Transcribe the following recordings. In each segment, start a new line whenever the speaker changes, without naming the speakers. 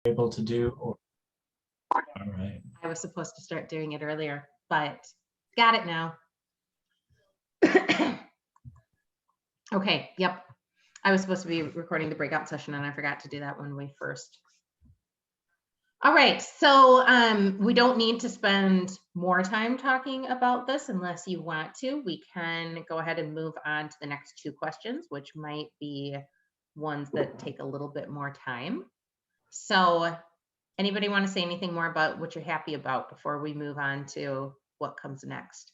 able to do? Or... All right.
I was supposed to start doing it earlier, but got it now. Okay, yep. I was supposed to be recording the breakout session and I forgot to do that when we first. All right, so we don't need to spend more time talking about this unless you want to. We can go ahead and move on to the next two questions, which might be ones that take a little bit more time. So anybody want to say anything more about what you're happy about before we move on to what comes next?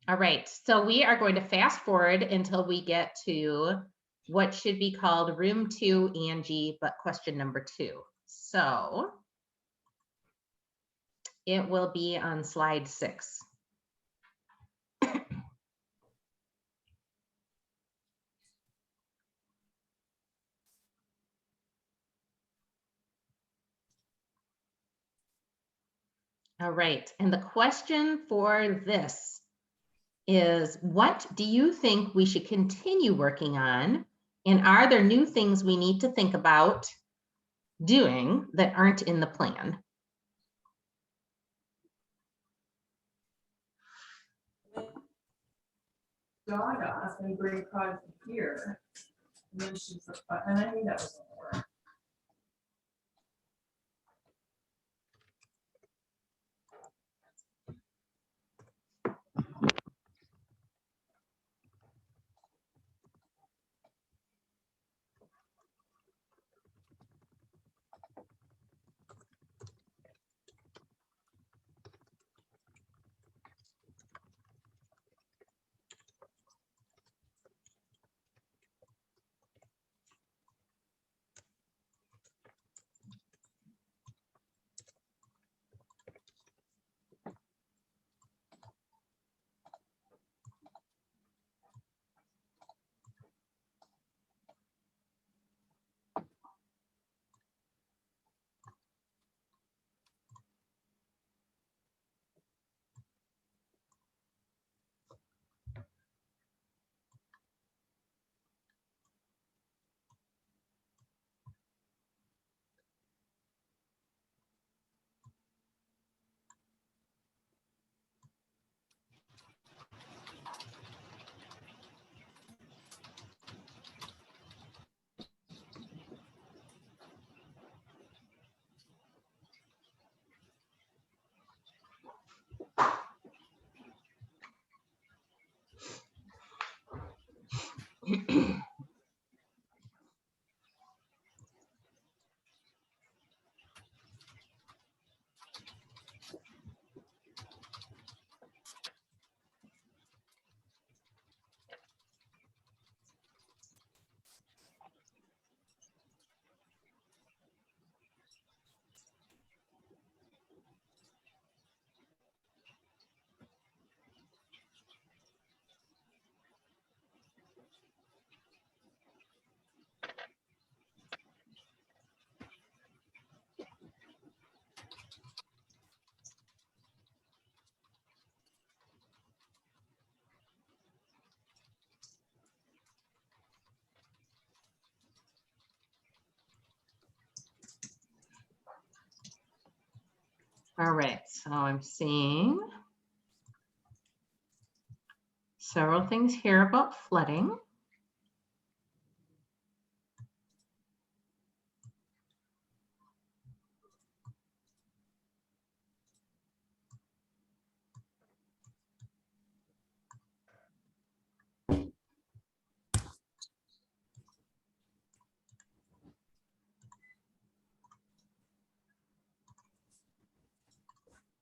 All right, so we are going to fast forward until we get to what should be called room 2, Angie, but question number 2. So it will be on slide 6. All right, and the question for this is, what do you think we should continue working on? And are there new things we need to think about doing that aren't in the plan?
Dog asked me bring product here. And then she's like, and I knew that was more.
All right, so I'm seeing several things here about flooding.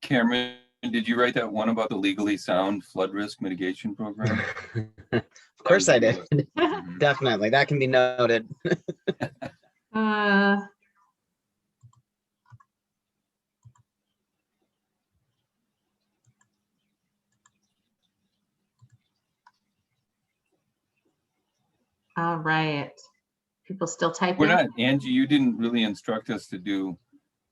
Cameron, did you write that one about the legally sound flood risk mitigation program?
Of course I did.
Mhm.
Definitely. That can be noted.
All right. People still typing?
We're not, Angie, you didn't really instruct us to do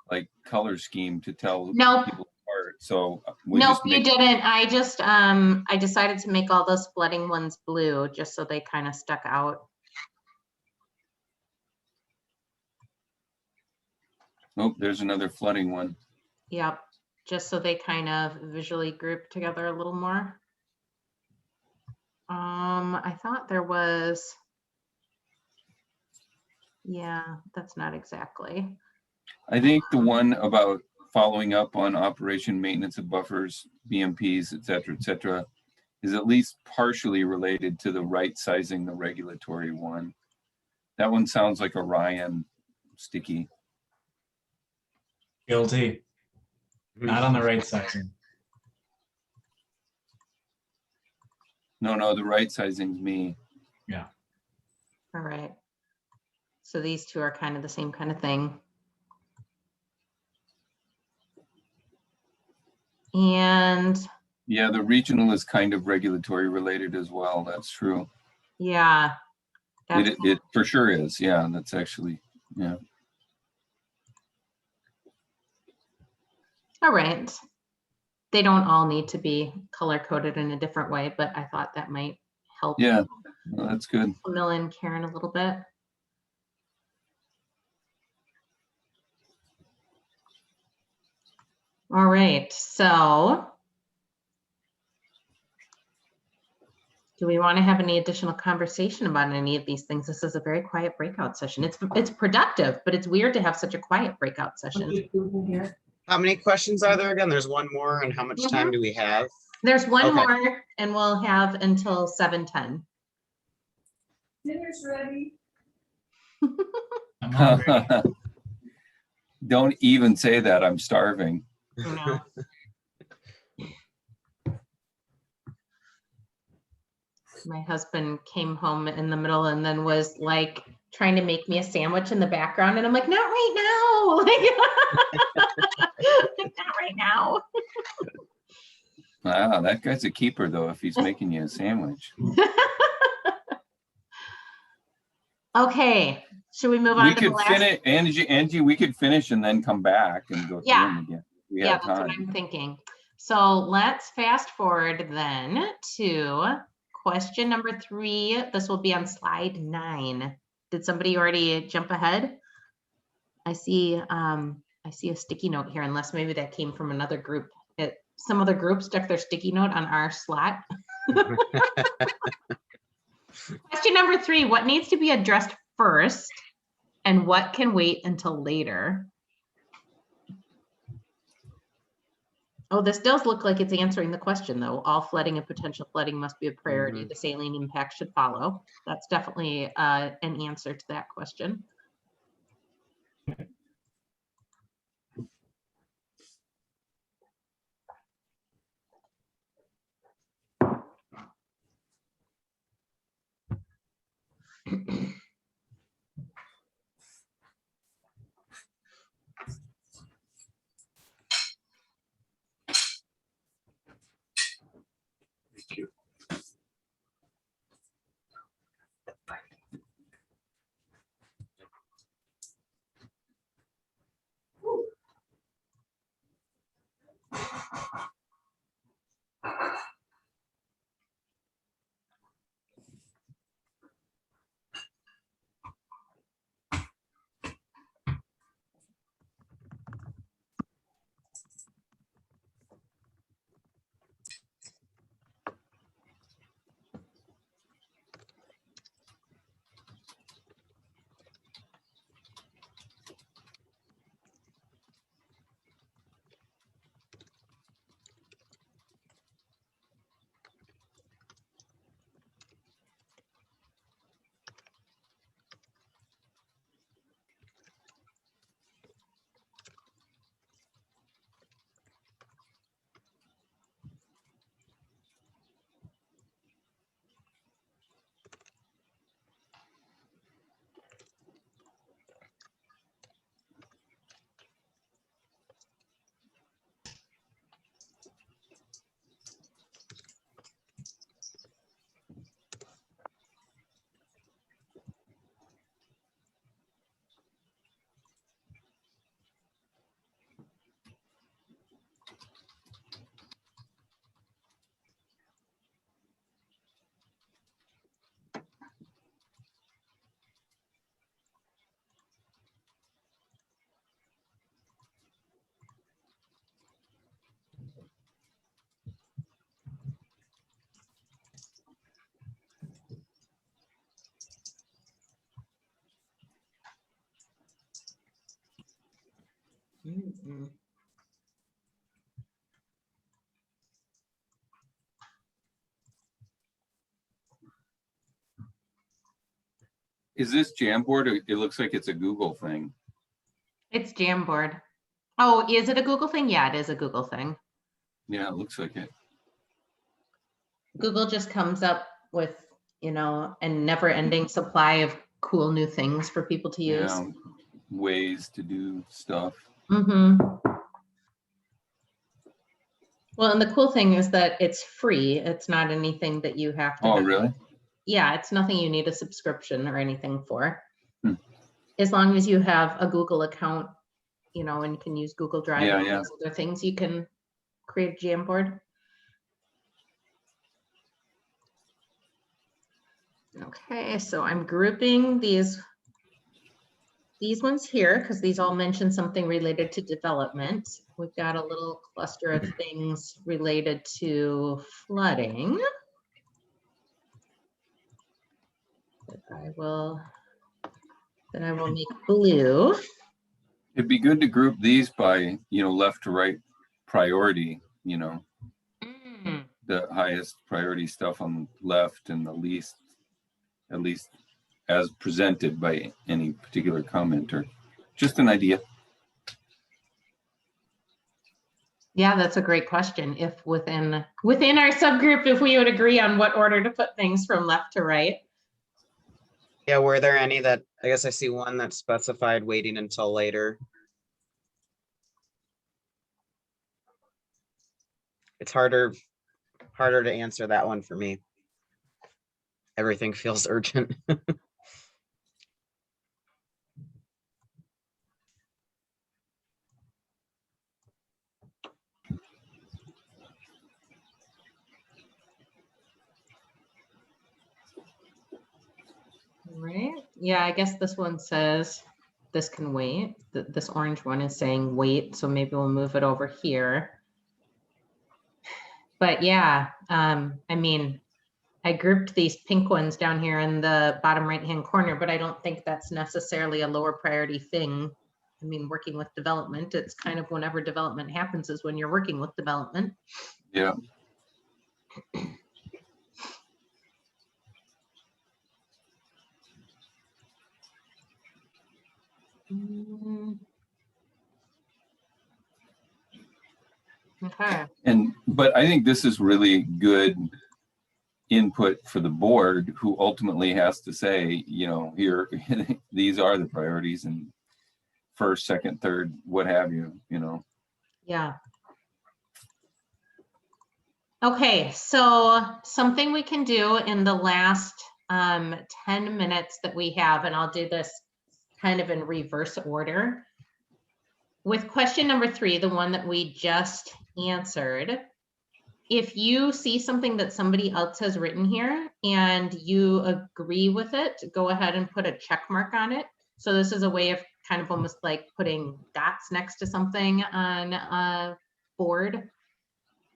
like color scheme to tell
Nope.
people apart. So we
Nope,
just
you
make,
didn't. I just, I decided to make all those flooding ones blue just so they kind of stuck out.
Oh, there's another flooding one.
Yep, just so they kind of visually group together a little more. I thought there was, yeah, that's not exactly.
I think the one about following up on operation maintenance of buffers, BMPs, et cetera, is at least partially related to the right sizing the regulatory one. That one sounds like a Ryan sticky.
Guilty. Not on the right sizing.
No, the right sizing's me.
All right. So these two are kind of the same kind of thing. And
Yeah, the regional is kind of regulatory related as well. That's true.
yeah, that's
It for sure is. Yeah, that's actually, yeah.
all right. They don't all need to be color coded in a different way, but I thought that might help
Yeah, well, that's good.
fill in Karen a little bit. All right, so do we want to have any additional conversation about any of these things? This is a very quiet breakout session. It's productive, but it's weird to have such a quiet breakout session.
How many questions are there again? There's one more, and how much time do we have?
There's one
Okay.
more, and we'll have until 7:10.
Dinner's ready.
I'm hungry.
Don't even say that. I'm starving.
No. My husband came home in the middle and then was like trying to make me a sandwich in the background, and I'm like, not right now. Like, not right now.
Wow, that guy's a keeper though, if he's making you a sandwich.
Okay, should we move on
We
to the
could
last?
finish, Angie, we could finish and then come back and go through
Yeah.
them again. We
Yeah,
have
that's what
time.
I'm thinking. So let's fast forward then to question number 3. This will be on slide 9. Did somebody already jump ahead? I see a sticky note here, unless maybe that came from another group. Some other group stuck their sticky note on our slot. Question number 3, what needs to be addressed first and what can wait until later? Oh, this does look like it's answering the question though. All flooding and potential flooding must be a priority. The saline impact should follow. That's definitely an answer to that question. Mm-mm.
Is this Jamboard? It looks like it's a Google thing.
It's Jamboard. Oh, is it a Google thing? Yeah, it is a Google thing.
Yeah, it looks like it.
Google just comes up with, you know, a never-ending supply of cool new things for people to use.
Yeah, ways to do stuff.
Mm-hmm. Well, and the cool thing is that it's free. It's not anything that you have to
Oh,
have.
really?
Yeah, it's nothing you need a subscription or anything for.
Hmm.
As long as you have a Google account, you know, and can use Google Drive
Yeah,
and
yeah.
those other things, you can create a Jamboard. Okay, so I'm grouping these ones here because these all mention something related to development. We've got a little cluster of things related to flooding. That I will make blue.
It'd be good to group these by, left to right priority,
Mm.
the highest priority stuff on the left and the least, at least as presented by any particular commenter. Just an idea.
Yeah, that's a great question. If within our subgroup, if we would agree on what order to put things from left to right.
Yeah, were there any that, I guess I see one that specified waiting until later. It's harder to answer that one for me. Everything feels urgent.
Right. Yeah, I guess this one says this can wait. This orange one is saying wait, so maybe we'll move it over here. But yeah, I mean, I grouped these pink ones down here in the bottom right-hand corner, but I don't think that's necessarily a lower priority thing. I mean, working with development, it's kind of whenever development happens is when you're working with development.
Yeah.
Okay.
But I think this is really good input for the board, who ultimately has to say, here, these are the priorities, and first, second, third, what have you,
Yeah. Okay, so something we can do in the last 10 minutes that we have, and I'll do this kind of in reverse order. With question number 3, the one that we just answered, if you see something that somebody else has written here and you agree with it, go ahead and put a check mark on it. So this is a way of kind of almost like putting dots next to something on a board.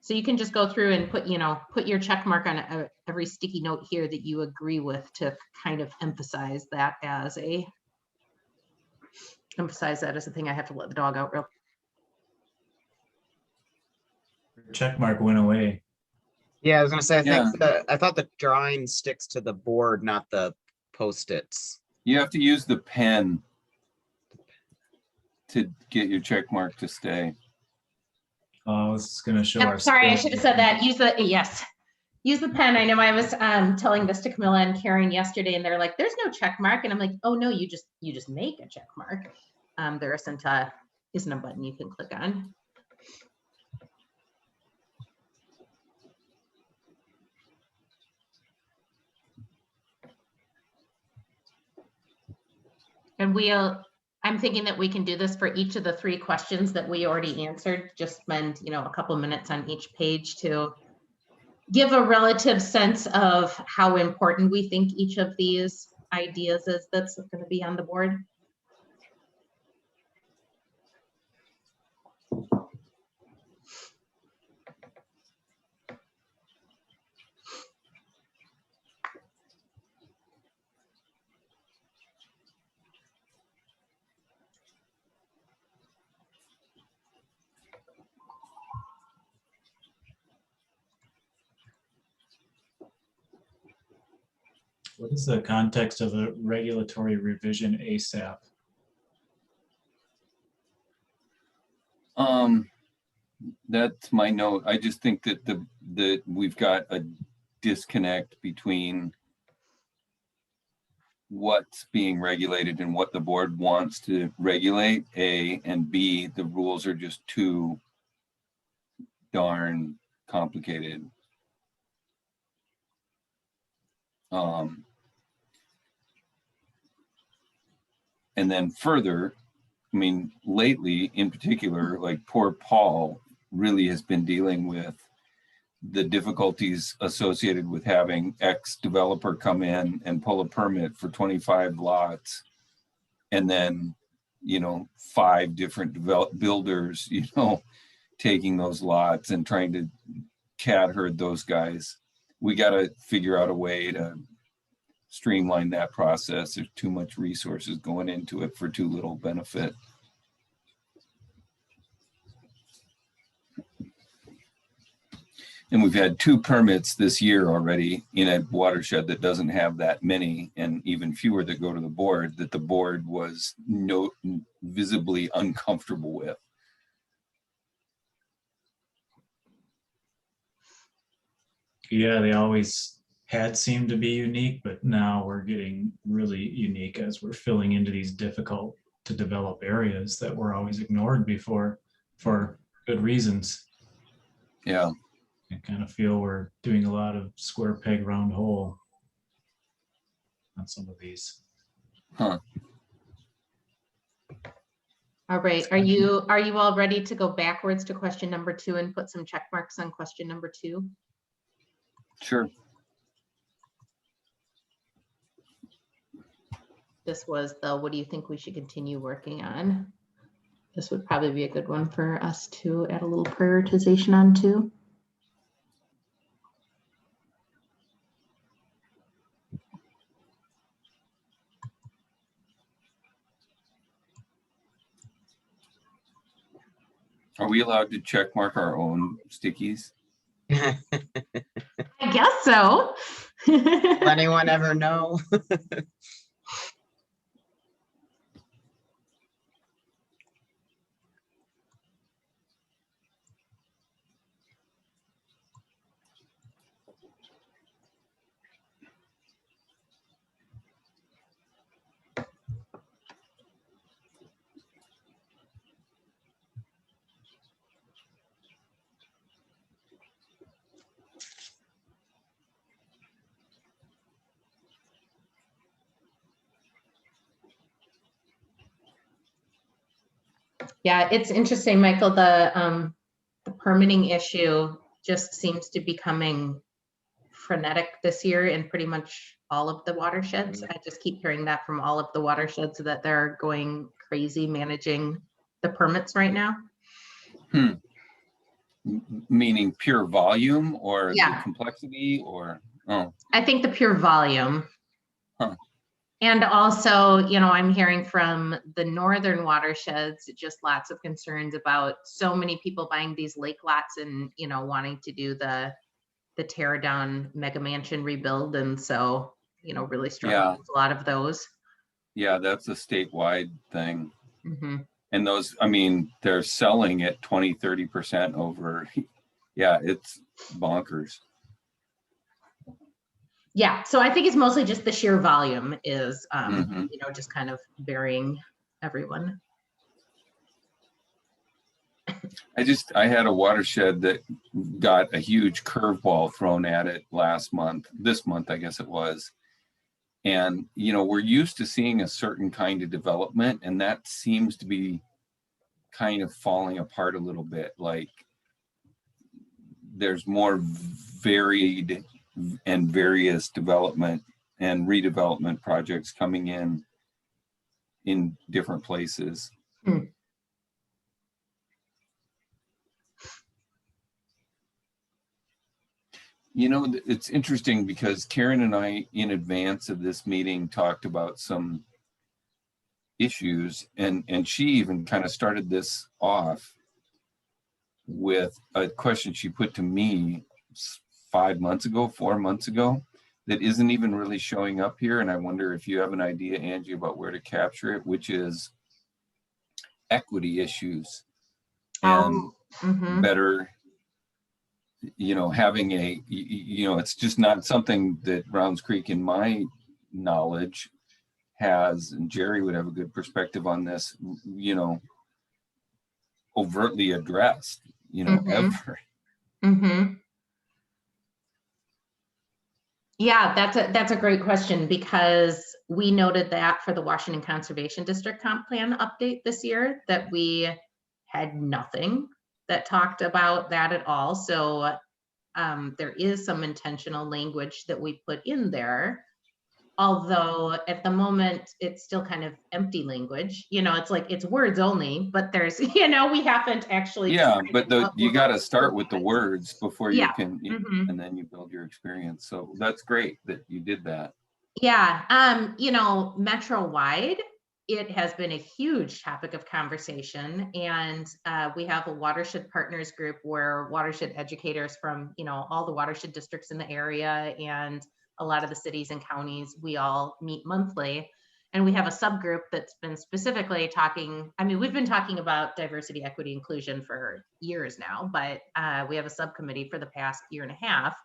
So you can just go through and put your check mark on every sticky note here that you agree with to kind of emphasize that as a thing. I have to let the dog out real quick.
Check mark went away.
Yeah, I was gonna say,
Yeah.
I thought the drawing sticks to the board, not the Post-its.
you have to use the pen to get your check mark to stay.
Oh, it's gonna show
Yep,
our.
sorry, I
screen.
should have said that. Use the pen. I know I was telling this to Camilla and Karen yesterday, and they're like, "There's no check mark," and I'm like, "Oh no, you just make a check mark. There isn't a button you can click on." And I'm thinking that we can do this for each of the 3 questions that we already answered. Just spend, a couple minutes on each page to give a relative sense of how important we think each of these ideas is that's going to be on the board.
What is the context of the regulatory revision ASAP?
That's my note. I just think that that we've got a disconnect between what's being regulated and what the board wants to regulate, A, and B, the rules are just too darn complicated. And then further, I mean, lately in particular, like poor Paul really has been dealing with the difficulties associated with having X developer come in and pull a permit for 25 lots. And then, you know, 5 different builders, you know, taking those lots and trying to cat herd those guys. We got to figure out a way to streamline that process. There's too much resources going into it for too little benefit. And we've had 2 permits this year already in a watershed that doesn't have that many, and even fewer that go to the board, that the board was visibly uncomfortable with.
Yeah, they always had seemed to be unique, but now we're getting really unique as we're filling into these difficult to develop areas that were always ignored before for good reasons.
Yeah.
I kind of feel we're doing a lot of square peg round hole on some of these.
Huh.
All right, are you all ready to go backwards to question number 2 and put some check marks on question number 2?
Sure.
This was the, what do you think we should continue working on? This would probably be a good one for us to add a little prioritization on too.
Are we allowed to check mark our own stickies?
I guess so.
Will anyone ever know?
Yeah, it's interesting, Michael, the permitting issue just seems to be becoming frenetic this year in pretty much all of the watersheds. I just keep hearing that from all of the watersheds that they're going crazy managing the permits right now.
Meaning pure volume or
Yeah.
the complexity or, oh,
I think the pure volume.
Huh.
And also, you know, I'm hearing from the northern watersheds, just lots of concerns about so many people buying these lake lots and, you know, wanting to do the tear down mega mansion rebuild. And so, you know, really struggling with a lot of those.
yeah, that's a statewide thing.
Mm-hmm.
And those, I mean, they're selling at 20, 30% over. Yeah, it's bonkers.
Yeah, so I think it's mostly just the sheer volume is,
Mhm.
you know, just kind of burying everyone.
I had a watershed that got a huge curveball thrown at it this month, I guess it was. And, you know, we're used to seeing a certain kind of development, and that seems to be kind of falling apart a little bit. Like there's more varied and various development and redevelopment projects coming in different places. You know, it's interesting because Karen and I, in advance of this meeting, talked about some issues, and she even kind of started this off with a question she put to me 4 months ago, that isn't even really showing up here, and I wonder if you have an idea, Angie, about where to capture it, which is equity issues and better, having it's just not something that Browns Creek, in my knowledge, has, and Jerry would have a good perspective on this, overtly addressed, ever.
Yeah, that's a great question, because we noted that for the Washington Conservation District Comp Plan update this year, that we had nothing that talked about that at all. So there is some intentional language that we put in there, although at the moment it's still kind of empty language. It's like it's words only, but there's we haven't actually.
Yeah, but you got to start with the words before you can,
Mm-hmm.
and then you build your experience. So that's great that you did that.
Yeah, metro-wide, it has been a huge topic of conversation, and we have a watershed partners group where watershed educators from all the watershed districts in the area and a lot of the cities and counties, we all meet monthly, and we have a subgroup that's been specifically talking. I mean, we've been talking about diversity, equity, inclusion for years now, but we have a subcommittee for the past year and a half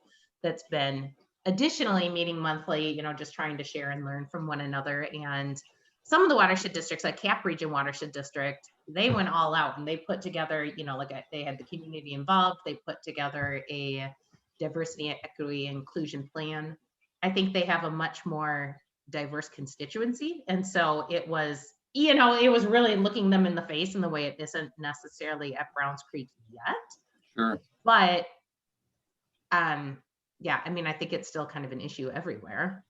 that's been additionally meeting monthly, just trying to share and learn from one another. And some of the watershed districts, like Cap Region Watershed District, they went all out and they put together, they had the community involved. They put together a diversity, equity, inclusion plan. I think they have a much more diverse constituency. And so it was, it was really looking them in the face in the way it isn't necessarily at Browns Creek yet.
Sure.
But yeah, I mean, I think it's still kind of an issue everywhere.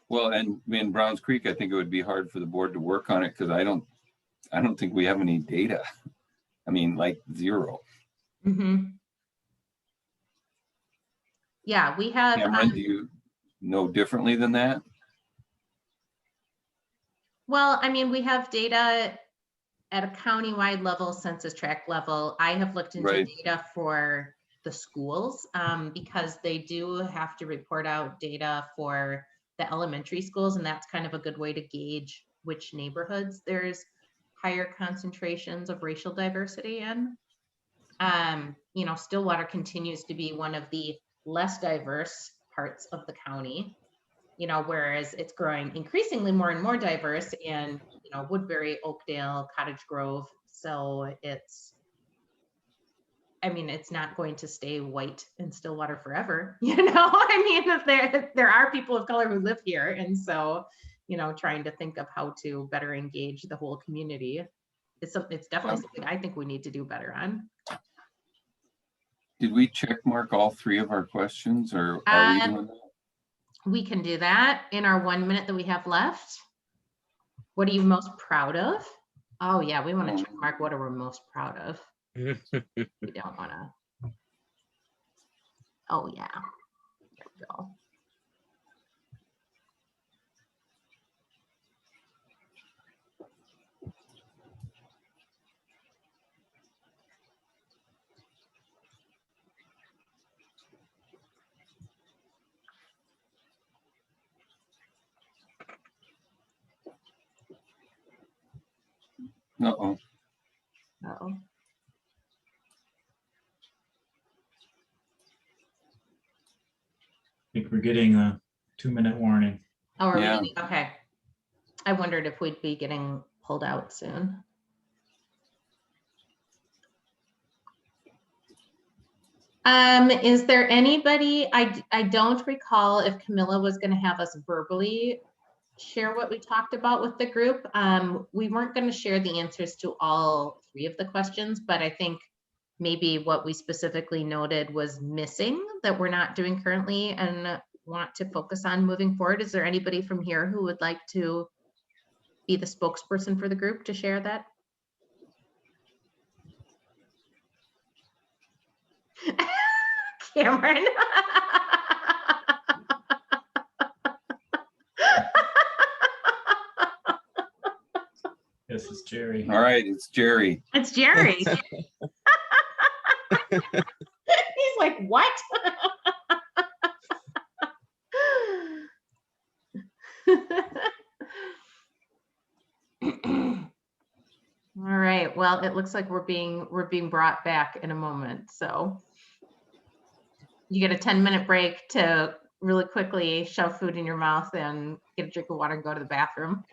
Well, and in Browns Creek, I think it would be hard for the board to work on it because I don't think we have any data. I mean, like zero.
Yeah, we have.
Cameron, do you know differently than that?
Well, I mean, we have data at a county-wide level, census tract level. I have looked into data for the schools because they do have to report out data for the elementary schools, and that's kind of a good way to gauge which neighborhoods there's higher concentrations of racial diversity in. Stillwater continues to be one of the less diverse parts of the county, whereas it's growing increasingly more and more diverse in, Woodbury, Oakdale, Cottage Grove. So it's not going to stay white in Stillwater forever. There are people of color who live here. And so, trying to think of how to better engage the whole community. It's definitely something I think we need to do better on.
Did we check mark all three of our questions, or are we doing that?
We can do that in our 1 minute that we have left. What are you most proud of? Oh yeah, we want to check mark what are we most proud of. We don't want to. Oh yeah, there we go.
Uh-oh.
Uh-oh.
I think we're getting a 2-minute warning.
Oh, are we getting, okay. I wondered if we'd be getting pulled out soon. Is there anybody, I don't recall if Camilla was going to have us verbally share what we talked about with the group. We weren't going to share the answers to all three of the questions, but I think maybe what we specifically noted was missing that we're not doing currently and want to focus on moving forward. Is there anybody from here who would like to be the spokesperson for the group to share that? Cameron.
This is Jerry.
All right, it's Jerry.
It's Jerry. He's like, what? Okay, well, it looks like we're being brought back in a moment. So you get a 10-minute break to really quickly shove food in your mouth and get a drink of water and go to the bathroom.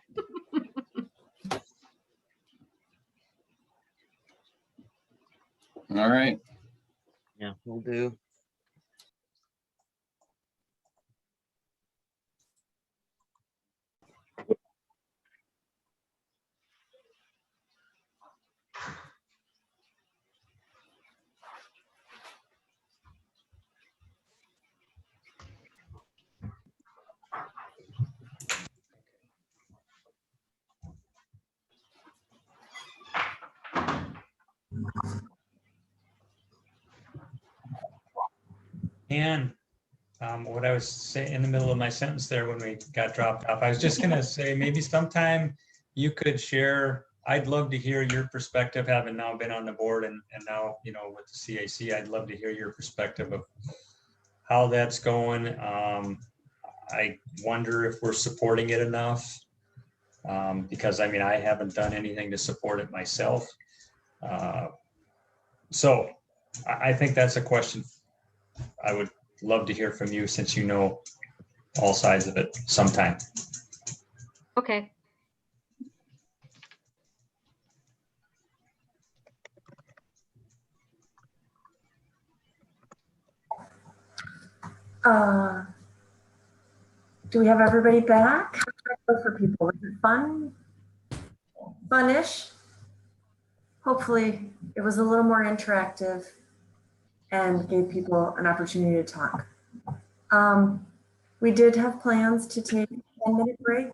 All right.
Yeah, we'll do.
And what I was saying in the middle of my sentence there when we got dropped off, I was just gonna say maybe sometime you could share, I'd love to hear your perspective, having now been on the board and now, you know, with the CAC, I'd love to hear your perspective of how that's going. I wonder if we're supporting it enough, because I mean, I haven't done anything to support it myself. So I think that's a question I would love to hear from you, since you know all sides of it sometime.
Okay.
Do we have everybody back? How did it go for people? Was it fun? Fun-ish? Hopefully it was a little more interactive and gave people an opportunity to talk. We did have plans to take a 10-minute break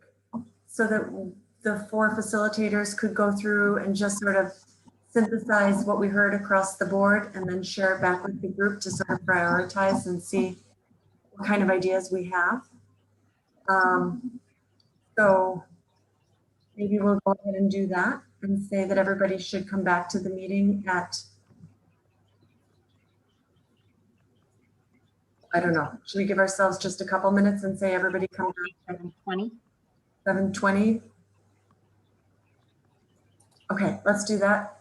so that the 4 facilitators could go through and just sort of synthesize what we heard across the board and then share it back with the group to sort of prioritize and see what kind of ideas we have. So maybe we'll go ahead and do that and say that everybody should come back to the meeting at, I don't know, should we give ourselves just a couple minutes and say everybody come back at
7:20.
7:20? Okay, let's do that.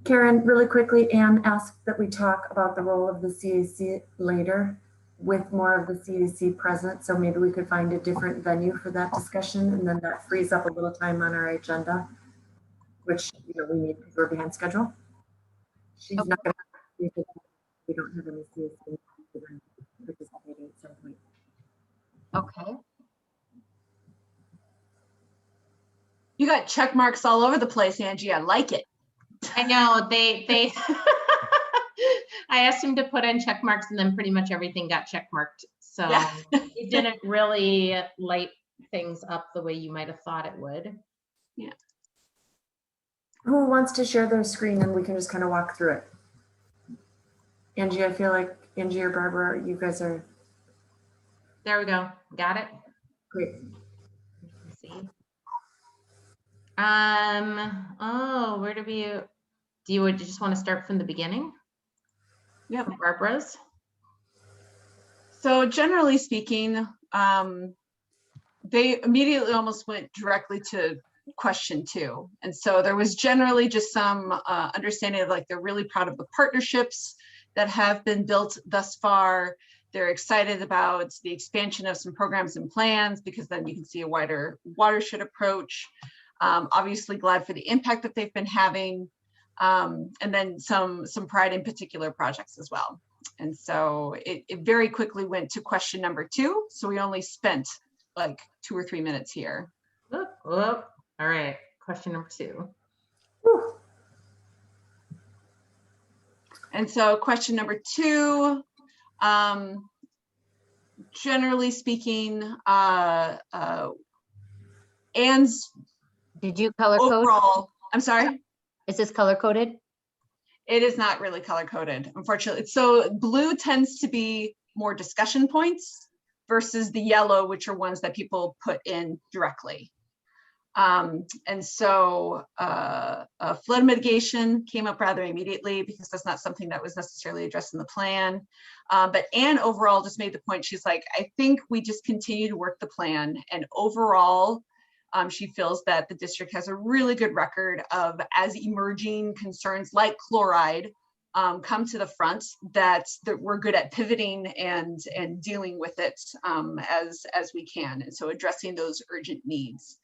Karen, really quickly, Anne asked that we talk about the role of the CAC later with more of the CAC present. So maybe we could find a different venue for that discussion, and then that frees up a little time on our agenda, which we need because we're behind schedule. She's
Okay.
not going to, we don't have any CAC participating at some point.
Okay.
You got check marks all over the place, Angie. I like it.
I know they I asked him to put in check marks and then pretty much everything got check marked. So
Yeah.
it didn't really light things up the way you might have thought it would.
Yeah.
Who wants to share their screen and we can just kind of walk through it? Angie, I feel like Angie or Barbara, you guys are
There we go. Got it.
great.
Let's see. Oh, where do you just want to start from the beginning?
Yep.
From Barbara's?
So generally speaking, they immediately almost went directly to question 2. And so there was generally just some understanding of like, they're really proud of the partnerships that have been built thus far. They're excited about the expansion of some programs and plans because then you can see a wider watershed approach. Obviously glad for the impact that they've been having. And then some pride in particular projects as well. And so it very quickly went to question number 2. So we only spent like 2 or 3 minutes here.
Whoop, whoop. All right, question number 2.
Whew.
And so question number 2, generally speaking, Anne's
Did you color code?
overall, I'm sorry?
Is this color coded?
It is not really color coded, unfortunately. So blue tends to be more discussion points versus the yellow, which are ones that people put in directly. And so flood mitigation came up rather immediately because that's not something that was necessarily addressed in the plan. But Anne overall just made the point, she's like, I think we just continue to work the plan, and overall, she feels that the district has a really good record of, as emerging concerns like chloride come to the front, that we're good at pivoting and dealing with it as we can, and so addressing those urgent needs.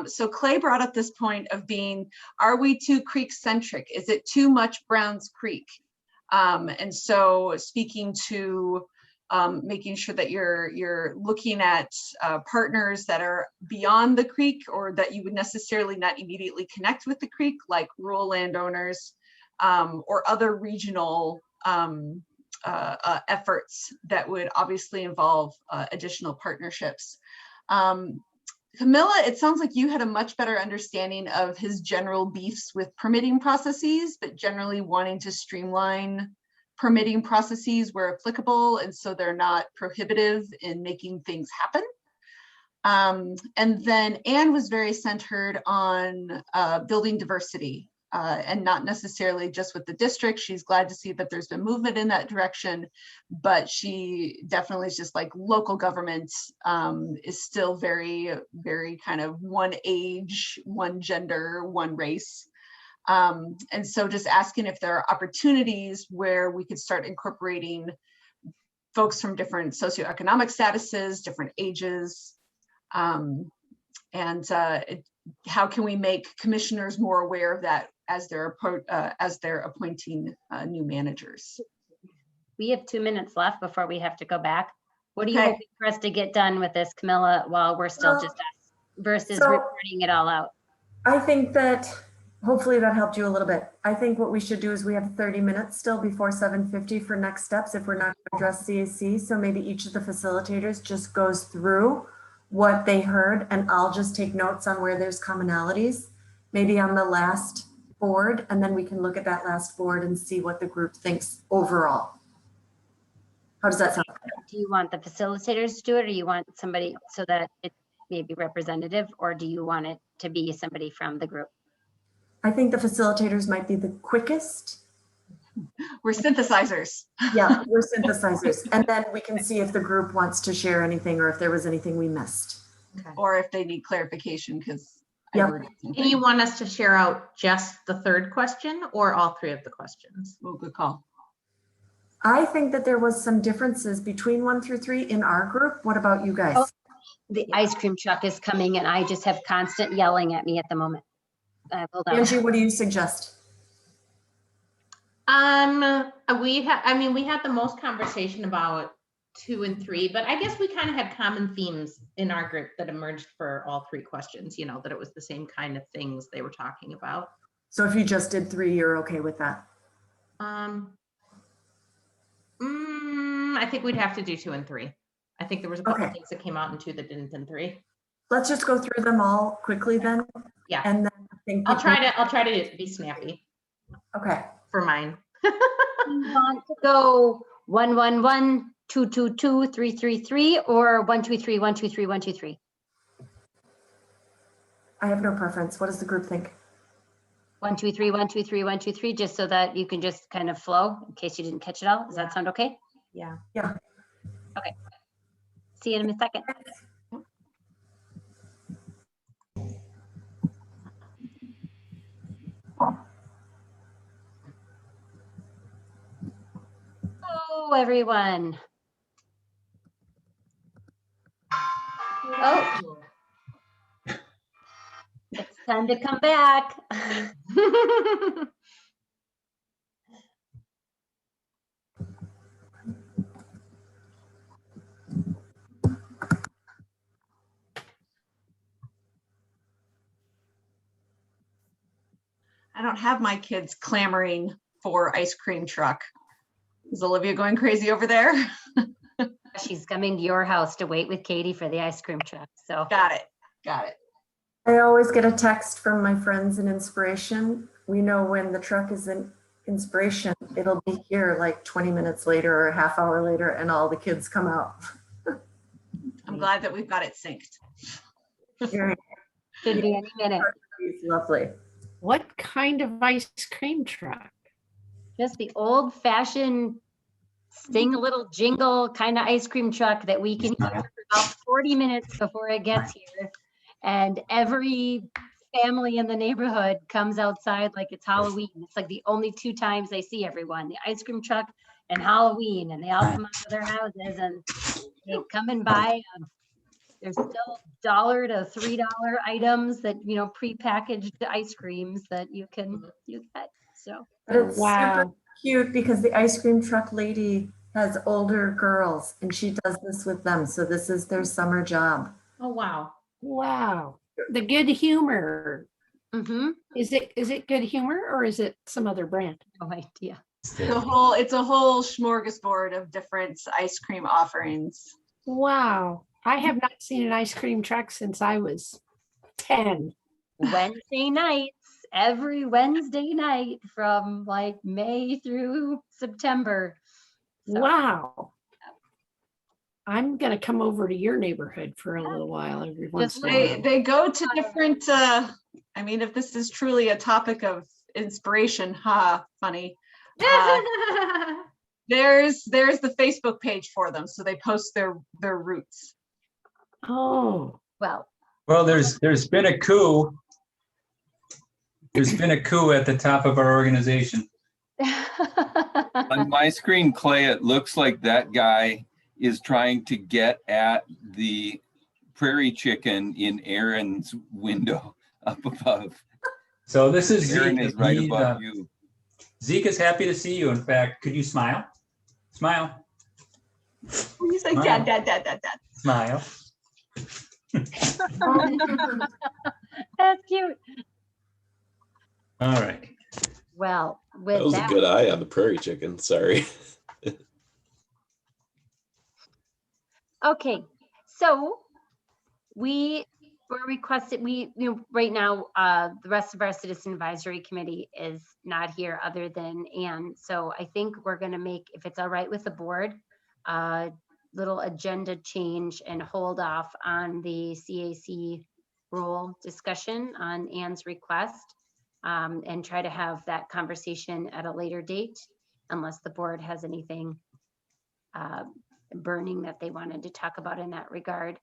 So Clay brought up this point of being, are we too creek centric? Is it too much Browns Creek? And so speaking to making sure that you're looking at partners that are beyond the creek, or that you would necessarily not immediately connect with the creek, like rural landowners or other regional efforts that would obviously involve additional partnerships. Camilla, it sounds like you had a much better understanding of his general beefs with permitting processes, but generally wanting to streamline permitting processes where applicable, and so they're not prohibitive in making things happen. And then Anne was very centered on building diversity, and not necessarily just with the district. She's glad to see that there's been movement in that direction, but she definitely is just like local government is still very, very kind of one age, one gender, one race. And so just asking if there are opportunities where we could start incorporating folks from different socioeconomic statuses, different ages, and how can we make commissioners more aware of that as they're appointing new managers.
We have 2 minutes left before we have to go back. What are you
Okay.
hoping for us to get done with this, Camilla, while we're still just us versus
So-
reporting it all out?
I think that hopefully that helped you a little bit. I think what we should do is we have 30 minutes still before 7:50 for next steps if we're not going to address CAC. So maybe each of the facilitators just goes through what they heard, and I'll just take notes on where there's commonalities, maybe on the last board, and then we can look at that last board and see what the group thinks overall. How does that sound?
Do you want the facilitators to do it, or you want somebody so that it may be representative, or do you want it to be somebody from the group?
I think the facilitators might be the quickest.
We're synthesizers.
Yeah, we're synthesizers. And then we can see if the group wants to share anything or if there was anything we missed.
Or if they need clarification, because
Yep.
Do you want us to share out just the third question or all three of the questions?
Oh, good call.
I think that there was some differences between 1 through 3 in our group. What about you guys?
Oh. The ice cream truck is coming and I just have constant yelling at me at the moment. Hold on.
Angie, what do you suggest?
We had the most conversation about 2 and 3, but I guess we kind of had common themes in our group that emerged for all 3 questions, you know, that it was the same kind of things they were talking about.
So if you just did 3, you're okay with that?
I think we'd have to do 2 and 3. I think there was a couple
Okay.
things that came out in 2 that didn't in 3.
Let's just go through them all quickly then.
Yeah.
And then I think
I'll try to be snappy
Okay.
for mine.
You want to go 111, 222, 333, or 123, 123, 123?
I have no preference. What does the group think?
123, 123, 123, just so that you can just kind of flow in case you didn't catch it all. Does that sound okay?
Yeah.
Yeah.
Okay. See you in a second. Hello, everyone. Oh. It's time to come back.
I don't have my kids clamoring for ice cream truck. Is Olivia going crazy over there?
She's coming to your house to wait with Katie for the ice cream truck. So
Got it. Got it.
I always get a text from my friends in Inspiration. We know when the truck is in Inspiration, it'll be here like 20 minutes later or a half hour later, and all the kids come out.
I'm glad that we've got it synced.
Very-
Should be any minute.
It's lovely.
What kind of ice cream truck?
Just the old fashioned sing a little jingle kind of ice cream truck that we can hear for about 40 minutes before it gets here. And every family in the neighborhood comes outside like it's Halloween. It's like the only 2 times I see everyone, the ice cream truck and Halloween, and they all come out of their houses and they come and buy. There's still $1 to $3 items that, you know, prepackaged ice creams that you get. So
But it's super
Wow.
cute because the ice cream truck lady has older girls and she does this with them. So this is their summer job.
Oh, wow.
Wow. The Good Humor.
mhm,
Is it Good Humor or is it some other brand?
no idea.
It's a whole smorgasbord of different ice cream offerings.
Wow. I have not seen an ice cream truck since I was 10.
Wednesday nights, every Wednesday night from like May through September. So,
Wow. I'm going to come over to your neighborhood for a little while every once in a while.
They go to different, I mean, if this is truly a topic of inspiration, funny. There's the Facebook page for them. So they post their routes.
Oh,
well,
Well, there's been a coup. There's been a coup at the top of our organization.
On my screen, Clay, it looks like that guy is trying to get at the prairie chicken in Aaron's window up above.
So this is
Aaron
Zeke.
is right
He,
above you.
Zeke is happy to see you. In fact, could you smile? Smile.
He's like, dad.
Smile.
that's cute.
All right.
Well,
That
with
was a
that,
good eye on the prairie chicken. Sorry.
okay, so we were requested, right now, the rest of our citizen advisory committee is not here other than Anne. So I think we're going to make, if it's all right with the board, a little agenda change and hold off on the CAC role discussion on Anne's request, and try to have that conversation at a later date, unless the board has anything burning that they wanted to talk about in that regard.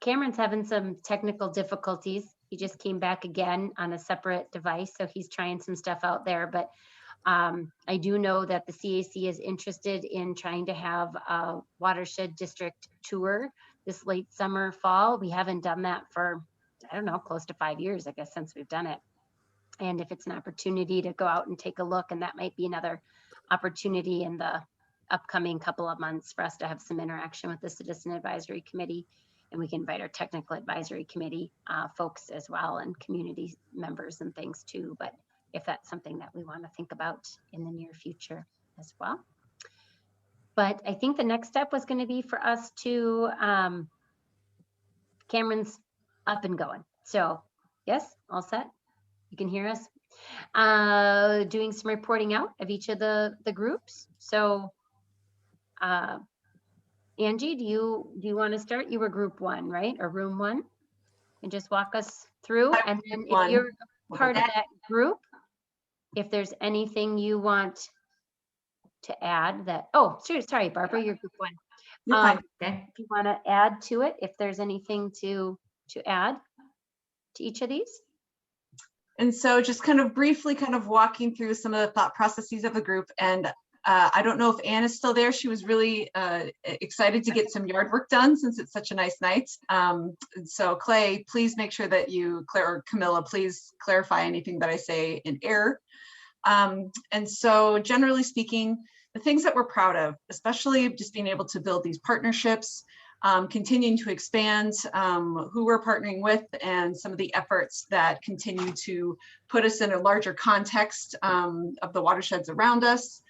Cameron's having some technical difficulties. He just came back again on a separate device, so he's trying some stuff out there. But I do know that the CAC is interested in trying to have a watershed district tour this late summer, fall. We haven't done that for, I don't know, close to 5 years, I guess, since we've done it. And if it's an opportunity to go out and take a look, and that might be another opportunity in the upcoming couple of months for us to have some interaction with the Citizen Advisory Committee, and we can invite our Technical Advisory Committee folks as well, and community members and things too. But if that's something that we want to think about in the near future as well. But I think the next step was going to be for us to, Cameron's up and going. So yes, all set. You can hear us. Doing some reporting out of each of the groups. So Angie, do you want to start? You were group 1, right? Or room 1? And just walk us through. And then if you're part of that group, if there's anything you want to add that, oh, sure, sorry, Barbara, you're group 1.
You're fine.
Okay.
If you want to add to it, if there's anything to add to each of these.
And so just kind of briefly kind of walking through some of the thought processes of the group. And I don't know if Anne is still there. She was really excited to get some yard work done since it's such a nice night. So Clay, please make sure that you, or Camilla, please clarify anything that I say in error. And so generally speaking, the things that we're proud of, especially just being able to build these partnerships, continuing to expand who we're partnering with, and some of the efforts that continue to put us in a larger context of the watersheds around us.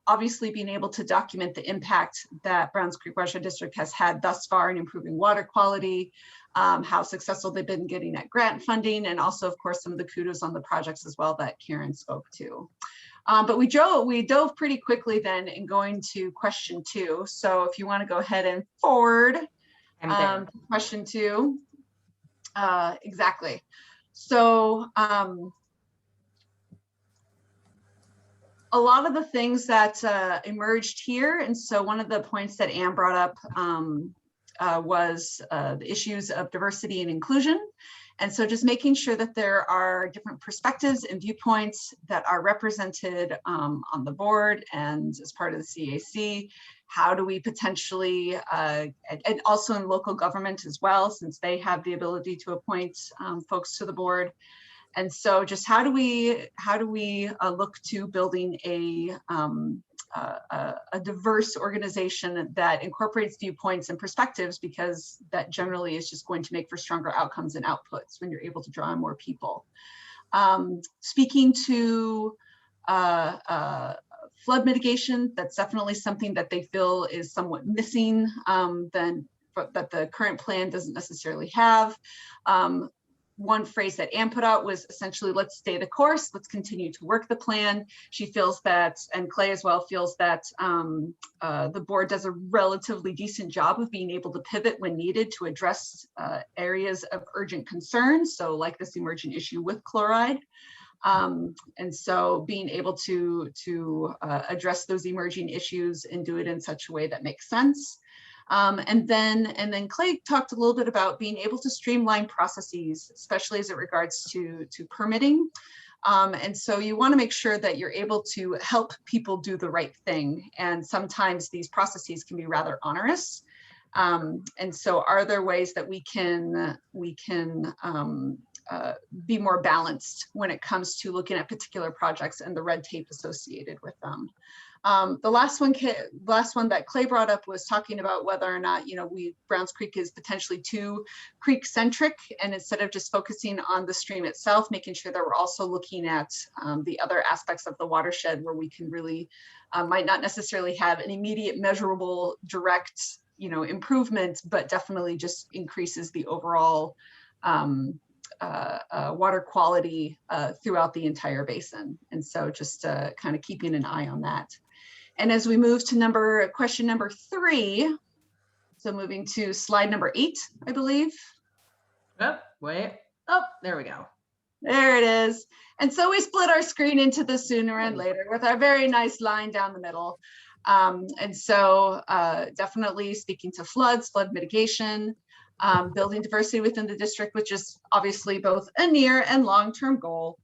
Obviously being able to document the impact that Browns Creek Watershed District has had thus far in improving water quality, how successful they've been getting at grant funding, and also of course some of the kudos on the projects as well that Karen spoke to. But we dove pretty quickly then in going to question 2. So if you want to go ahead and forward to question 2. Exactly. So a lot of the things that emerged here, and so one of the points that Anne brought up was the issues of diversity and inclusion. And so just making sure that there are different perspectives and viewpoints that are represented on the board and as part of the CAC. How do we potentially, and also in local government as well, since they have the ability to appoint folks to the board. And so just how do we look to building a diverse organization that incorporates viewpoints and perspectives, because that generally is just going to make for stronger outcomes and outputs when you're able to draw on more people. Speaking to flood mitigation, that's definitely something that they feel is somewhat missing that the current plan doesn't necessarily have. One phrase that Anne put out was essentially, let's stay the course, let's continue to work the plan. She feels that, and Clay as well feels that the board does a relatively decent job of being able to pivot when needed to address areas of urgent concern. So like this emergent issue with chloride. And so being able to address those emerging issues and do it in such a way that makes sense. And then Clay talked a little bit about being able to streamline processes, especially as it regards to permitting. And so you want to make sure that you're able to help people do the right thing. And sometimes these processes can be rather onerous. And so are there ways that we can be more balanced when it comes to looking at particular projects and the red tape associated with them? The last one that Clay brought up was talking about whether or not, Browns Creek is potentially too creek centric, and instead of just focusing on the stream itself, making sure that we're also looking at the other aspects of the watershed where we can really might not necessarily have an immediate measurable direct improvement, but definitely just increases the overall water quality throughout the entire basin. And so just kind of keeping an eye on that. And as we move to question number 3, so moving to slide number 8, I believe.
Oh, wait. Oh, there we go.
There it is. And so we split our screen into the sooner and later with our very nice line down the middle. And so definitely speaking to flood mitigation, building diversity within the district, which is obviously both a near and long-term goal.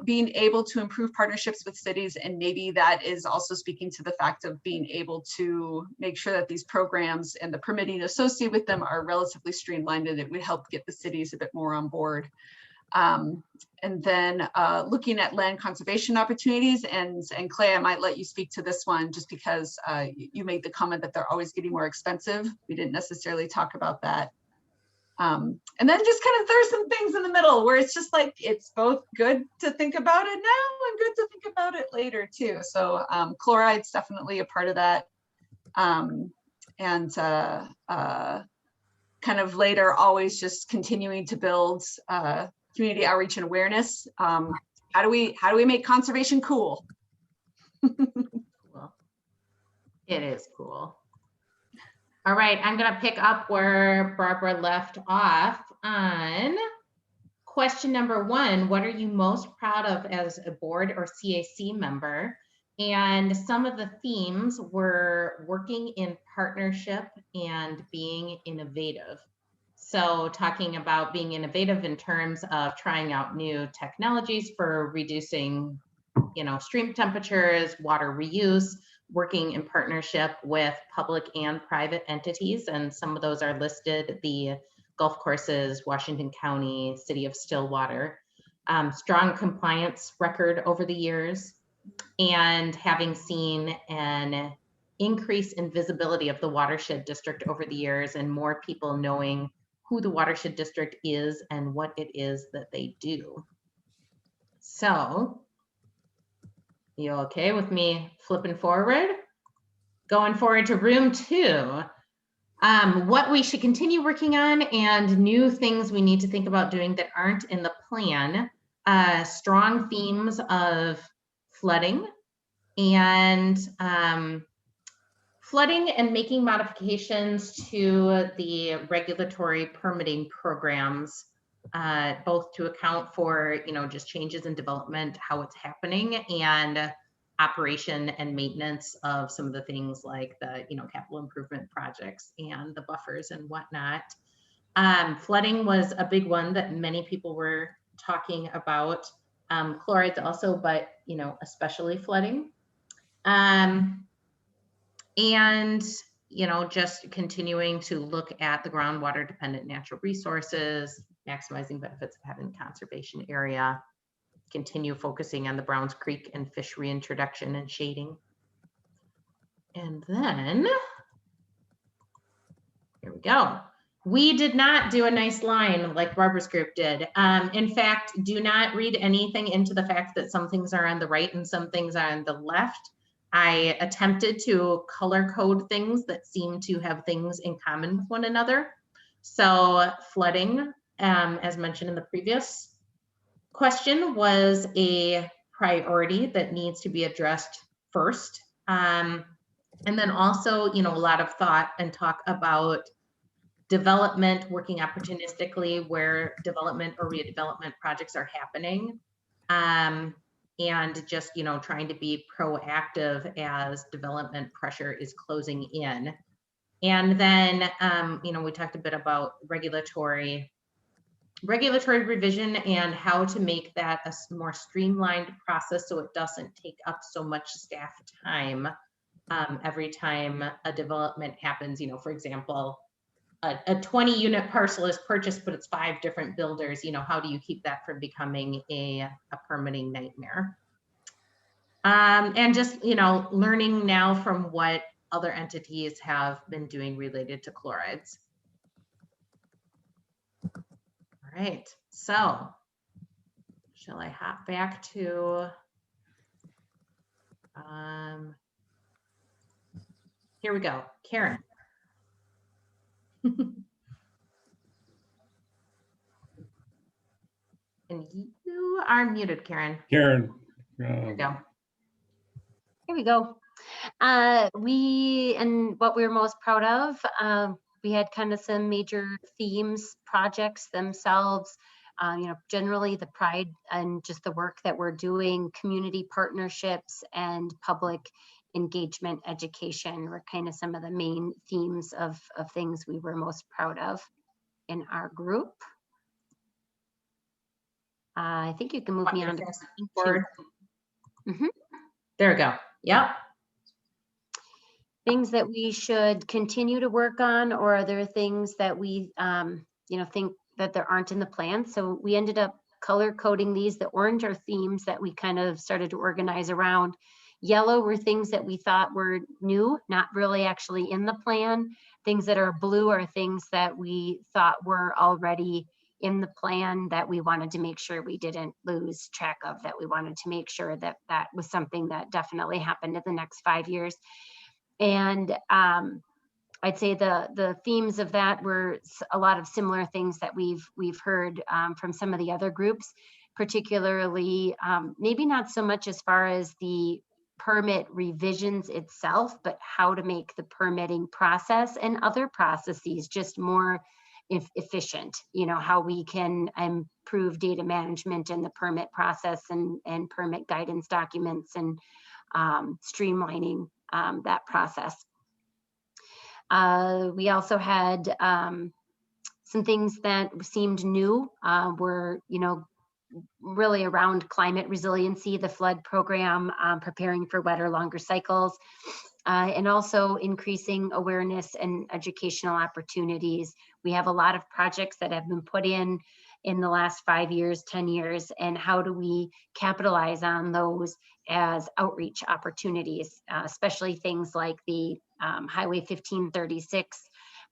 Being able to improve partnerships with cities, and maybe that is also speaking to the fact of being able to make sure that these programs and the permitting associated with them are relatively streamlined, and it would help get the cities a bit more on board. And then looking at land conservation opportunities, and Clay, I might let you speak to this one just because you made the comment that they're always getting more expensive. We didn't necessarily talk about that. And then just kind of there's some things in the middle where it's just like, it's both good to think about it now and good to think about it later too. So chloride's definitely a part of that. And kind of later, always just continuing to build community outreach and awareness. How do we make conservation cool?
Cool. It is cool. All right, I'm going to pick up where Barbara left off on question number 1. What are you most proud of as a board or CAC member? And some of the themes were working in partnership and being innovative. So talking about being innovative in terms of trying out new technologies for reducing, stream temperatures, water reuse, working in partnership with public and private entities. And some of those are listed, the golf courses, Washington County, City of Stillwater, strong compliance record over the years, and having seen an increase in visibility of the watershed district over the years and more people knowing who the watershed district is and what it is that they do. So, you okay with me flipping forward? Going forward to room 2, what we should continue working on and new things we need to think about doing that aren't in the plan. Strong themes of flooding and Flooding and making modifications to the regulatory permitting programs, both to account for, just changes in development, how it's happening, and operation and maintenance of some of the things like the, capital improvement projects and the buffers and whatnot. Flooding was a big one that many people were talking about. Chlorides also, but, especially flooding. And, just continuing to look at the groundwater dependent natural resources, maximizing benefits of having conservation area, continue focusing on the Browns Creek and fish reintroduction and shading. And then, here we go. We did not do a nice line like Barbara's group did. In fact, do not read anything into the fact that some things are on the right and some things are on the left. I attempted to color code things that seem to have things in common with one another. So flooding, as mentioned in the previous question, was a priority that needs to be addressed first. And then also, a lot of thought and talk about development, working opportunistically where development or redevelopment projects are happening. And just, trying to be proactive as development pressure is closing in. And then, we talked a bit about regulatory revision and how to make that a more streamlined process so it doesn't take up so much staff time every time a development happens. For example, a 20 unit parcel is purchased, but it's 5 different builders. How do you keep that from becoming a permitting nightmare? And just, learning now from what other entities have been doing related to chlorides. All right, so shall I hop back to, here we go, Karen. And you are muted, Karen.
Karen.
There you go.
Here we go. What we were most proud of, we had kind of some major themes, projects themselves, generally the pride and just the work that we're doing, community partnerships and public engagement education were kind of some of the main themes of things we were most proud of in our group. I think you can move me on to
forward. There we go. Yep.
Things that we should continue to work on, or are there things that we think that there aren't in the plan? So we ended up color coding these. The orange are themes that we kind of started to organize around. Yellow were things that we thought were new, not really actually in the plan. Things that are blue are things that we thought were already in the plan that we wanted to make sure we didn't lose track of, that we wanted to make sure that that was something that definitely happened in the next 5 years. And I'd say the themes of that were a lot of similar things that we've heard from some of the other groups, particularly maybe not so much as far as the permit revisions itself, but how to make the permitting process and other processes just more efficient, how we can improve data management in the permit process and permit guidance documents and streamlining that process. We also had some things that seemed new, were, really around climate resiliency, the flood program, preparing for wetter, longer cycles, and also increasing awareness and educational opportunities. We have a lot of projects that have been put in the last 5 years, 10 years, and how do we capitalize on those as outreach opportunities, especially things like the Highway 1536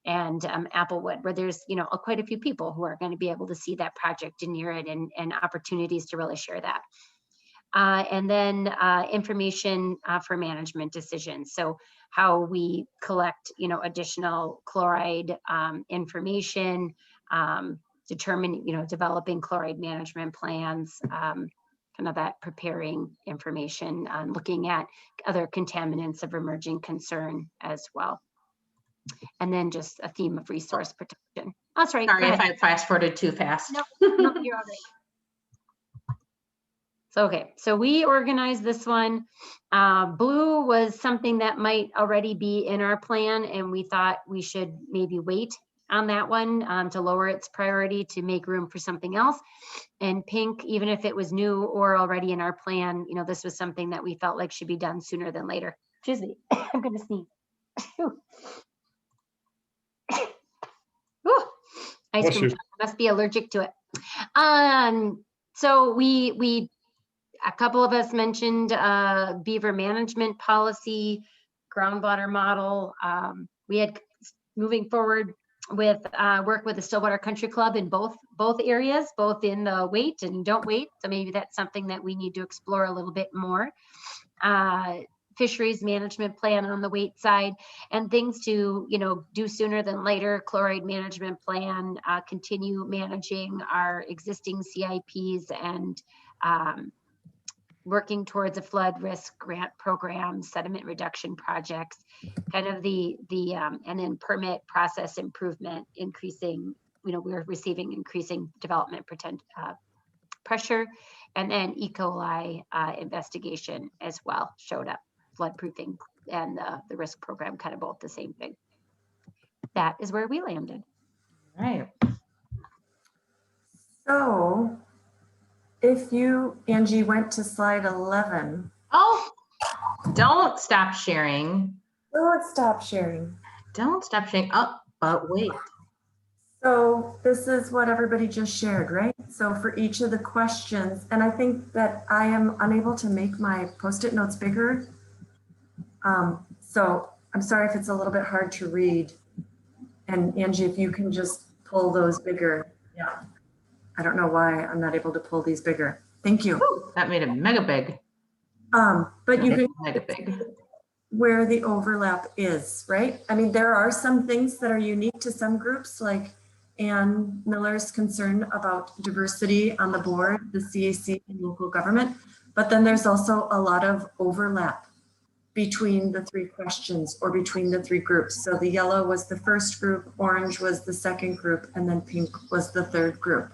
and Applewood, where there's quite a few people who are going to be able to see that project and near it, and opportunities to really share that. And then information for management decisions. So how we collect, additional chloride information, developing chloride management plans, kind of that preparing information, looking at other contaminants of emerging concern as well. And then just a theme of resource protection. That's right.
Sorry if I fast forwarded too fast.
No, you're all right. So, okay, so we organized this one. Blue was something that might already be in our plan, and we thought we should maybe wait on that one to lower its priority to make room for something else. And pink, even if it was new or already in our plan, you know, this was something that we felt like should be done sooner than later. Excuse me, I'm gonna sneeze. Ooh, ice cream, I must be allergic to it. So we a couple of us mentioned beaver management policy, groundwater model. We had moving forward with work with the Stillwater Country Club in both areas, both in the wait and don't wait. So maybe that's something that we need to explore a little bit more. Fisheries management plan on the wait side, and things to, you know, do sooner than later. Chloride management plan, continue managing our existing CIPs, and working towards a flood risk grant program, sediment reduction projects, kind of and then permit process improvement, increasing, you know, we're receiving increasing development pressure, and then E. coli investigation as well showed up. Flood proofing and the risk program, kind of both the same thing. That is where we landed.
All right.
So if you, Angie, went to slide 11.
Oh, don't stop sharing.
Don't stop sharing.
Don't stop sharing. Oh, but wait.
So this is what everybody just shared, right? So for each of the questions, and I think that I am unable to make my Post-it notes bigger. So I'm sorry if it's a little bit hard to read. And Angie, if you can just pull those bigger. Yeah. I don't know why I'm not able to pull these bigger. Thank you.
Ooh, that made it mega big.
But you can
mega big.
Where the overlap is, right? I mean, there are some things that are unique to some groups, like Ann Miller's concern about diversity on the board, the CAC and local government. But then there's also a lot of overlap between the three questions or between the three groups. So the yellow was the first group, orange was the second group, and then pink was the third group.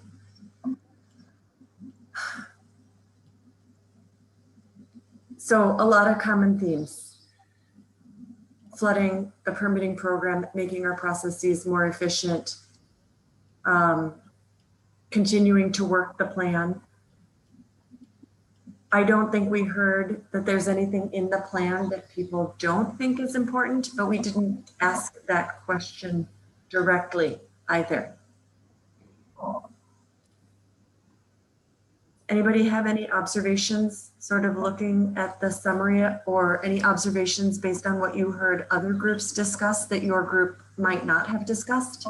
So a lot of common themes. Flooding, the permitting program, making our processes more efficient, continuing to work the plan. I don't think we heard that there's anything in the plan that people don't think is important, but we didn't ask that question directly either. Anybody have any observations, sort of looking at the summary, or any observations based on what you heard other groups discuss that your group might not have discussed?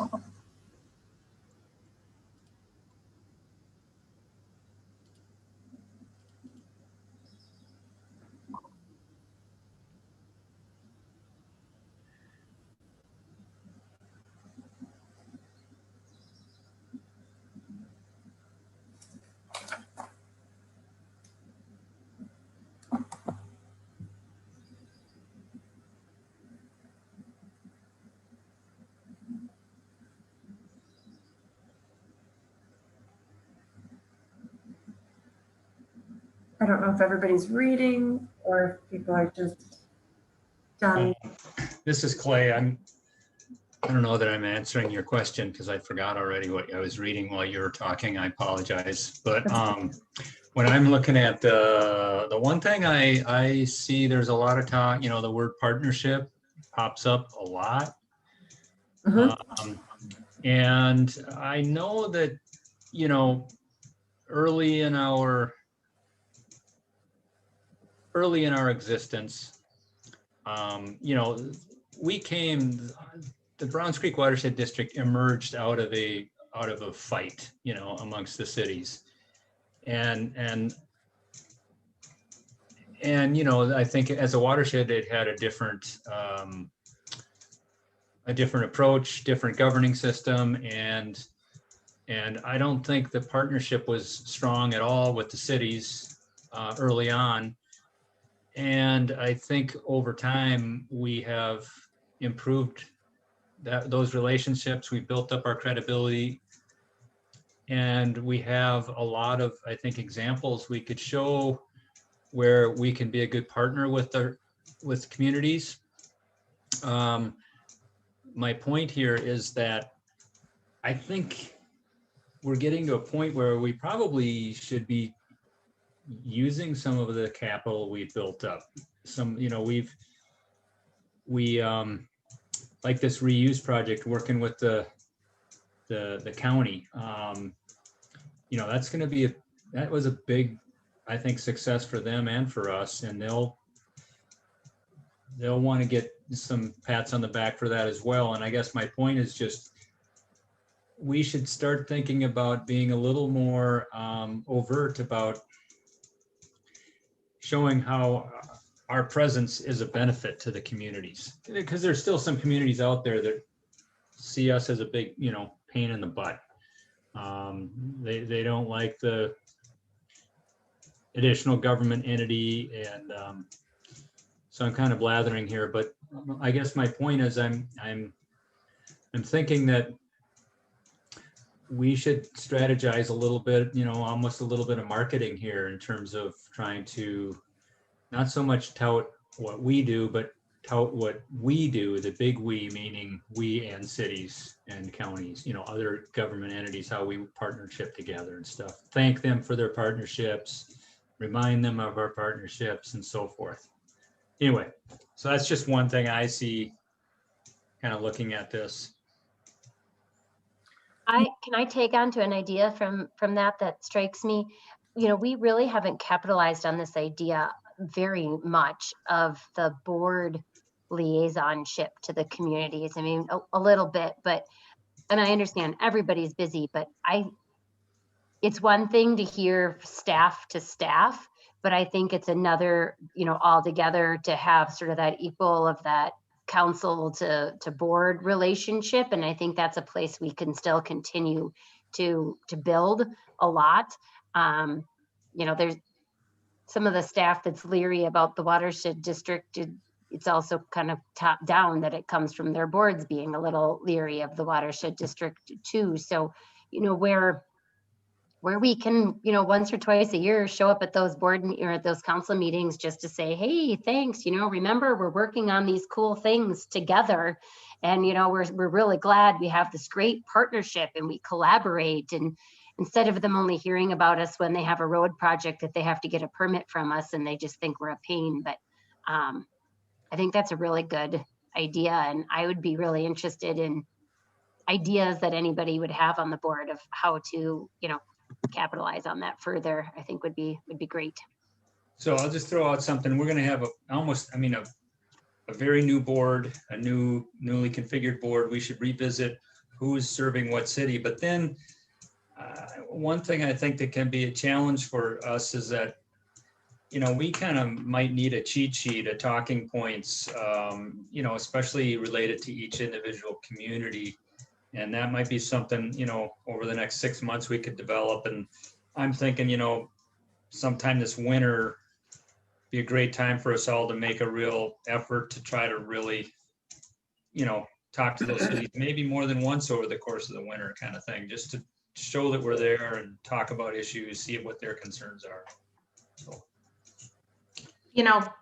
I don't know if everybody's reading or if people are just done.
This is Clay. I don't know that I'm answering your question because I forgot already what I was reading while you were talking. I apologize. But when I'm looking at the one thing I see, there's a lot of talk, you know, the word partnership pops up a lot. And I know that, you know, early in our existence, you know, the Browns Creek Watershed District emerged out of a fight, you know, amongst the cities, and you know, I think as a watershed, it had a different approach, different governing system, and I don't think the partnership was strong at all with the cities. early on. And I think over time, we have improved those relationships. We built up our credibility. And we have a lot of, I think, examples we could show where we can be a good partner with communities. My point here is that I think we're getting to a point where we probably should be using some of the capital we've built up. Some, we like this reuse project, working with the county. That's going to be that was a big, I think, success for them and for us, and they'll want to get some pats on the back for that as well. And I guess my point is just, we should start thinking about being a little more overt about showing how our presence is a benefit to the communities, because there's still some communities out there that see us as a big, pain in the butt. They don't like the additional government entity, and so I'm kind of blathering here, but I guess my point is I'm thinking that we should strategize a little bit, almost a little bit of marketing here in terms of trying to not so much tout what we do, but tout what we do, the big we, meaning we and cities and counties, other government entities, how we partnership together and stuff. Thank them for their partnerships, remind them of our partnerships, and so forth. Anyway, so that's just one thing I see kind of looking at this.
Can I take on to an idea from that strikes me? We really haven't capitalized on this idea very much of the board liaisonship to the communities. I mean, a little bit, and I understand everybody's busy, but it's one thing to hear staff to staff, but I think it's another, all together to have sort of that equal of that council to board relationship. And I think that's a place we can still continue to build a lot. There's some of the staff that's leery about the watershed district. It's also kind of top down that it comes from their boards being a little leery of the watershed district too. So, where we can, once or twice a year, show up at those board or at those council meetings just to say, hey, thanks, remember, we're working on these cool things together. And, we're really glad we have this great partnership and we collaborate. And instead of them only hearing about us when they have a road project that they have to get a permit from us and they just think we're a pain. But I think that's a really good idea. And I would be really interested in ideas that anybody would have on the board of how to, capitalize on that further. I think would be great.
So I'll just throw out something. We're going to have a very new board, a newly configured board. We should revisit who's serving what city. But then one thing I think that can be a challenge for us is that, we kind of might need a cheat sheet, a talking points, especially related to each individual community. And that might be something, over the next 6 months we could develop. And I'm thinking, sometime this winter be a great time for us all to make a real effort to try to really, talk to those cities, maybe more than once over the course of the winter kind of thing, just to show that we're there and talk about issues, see what their concerns are. So.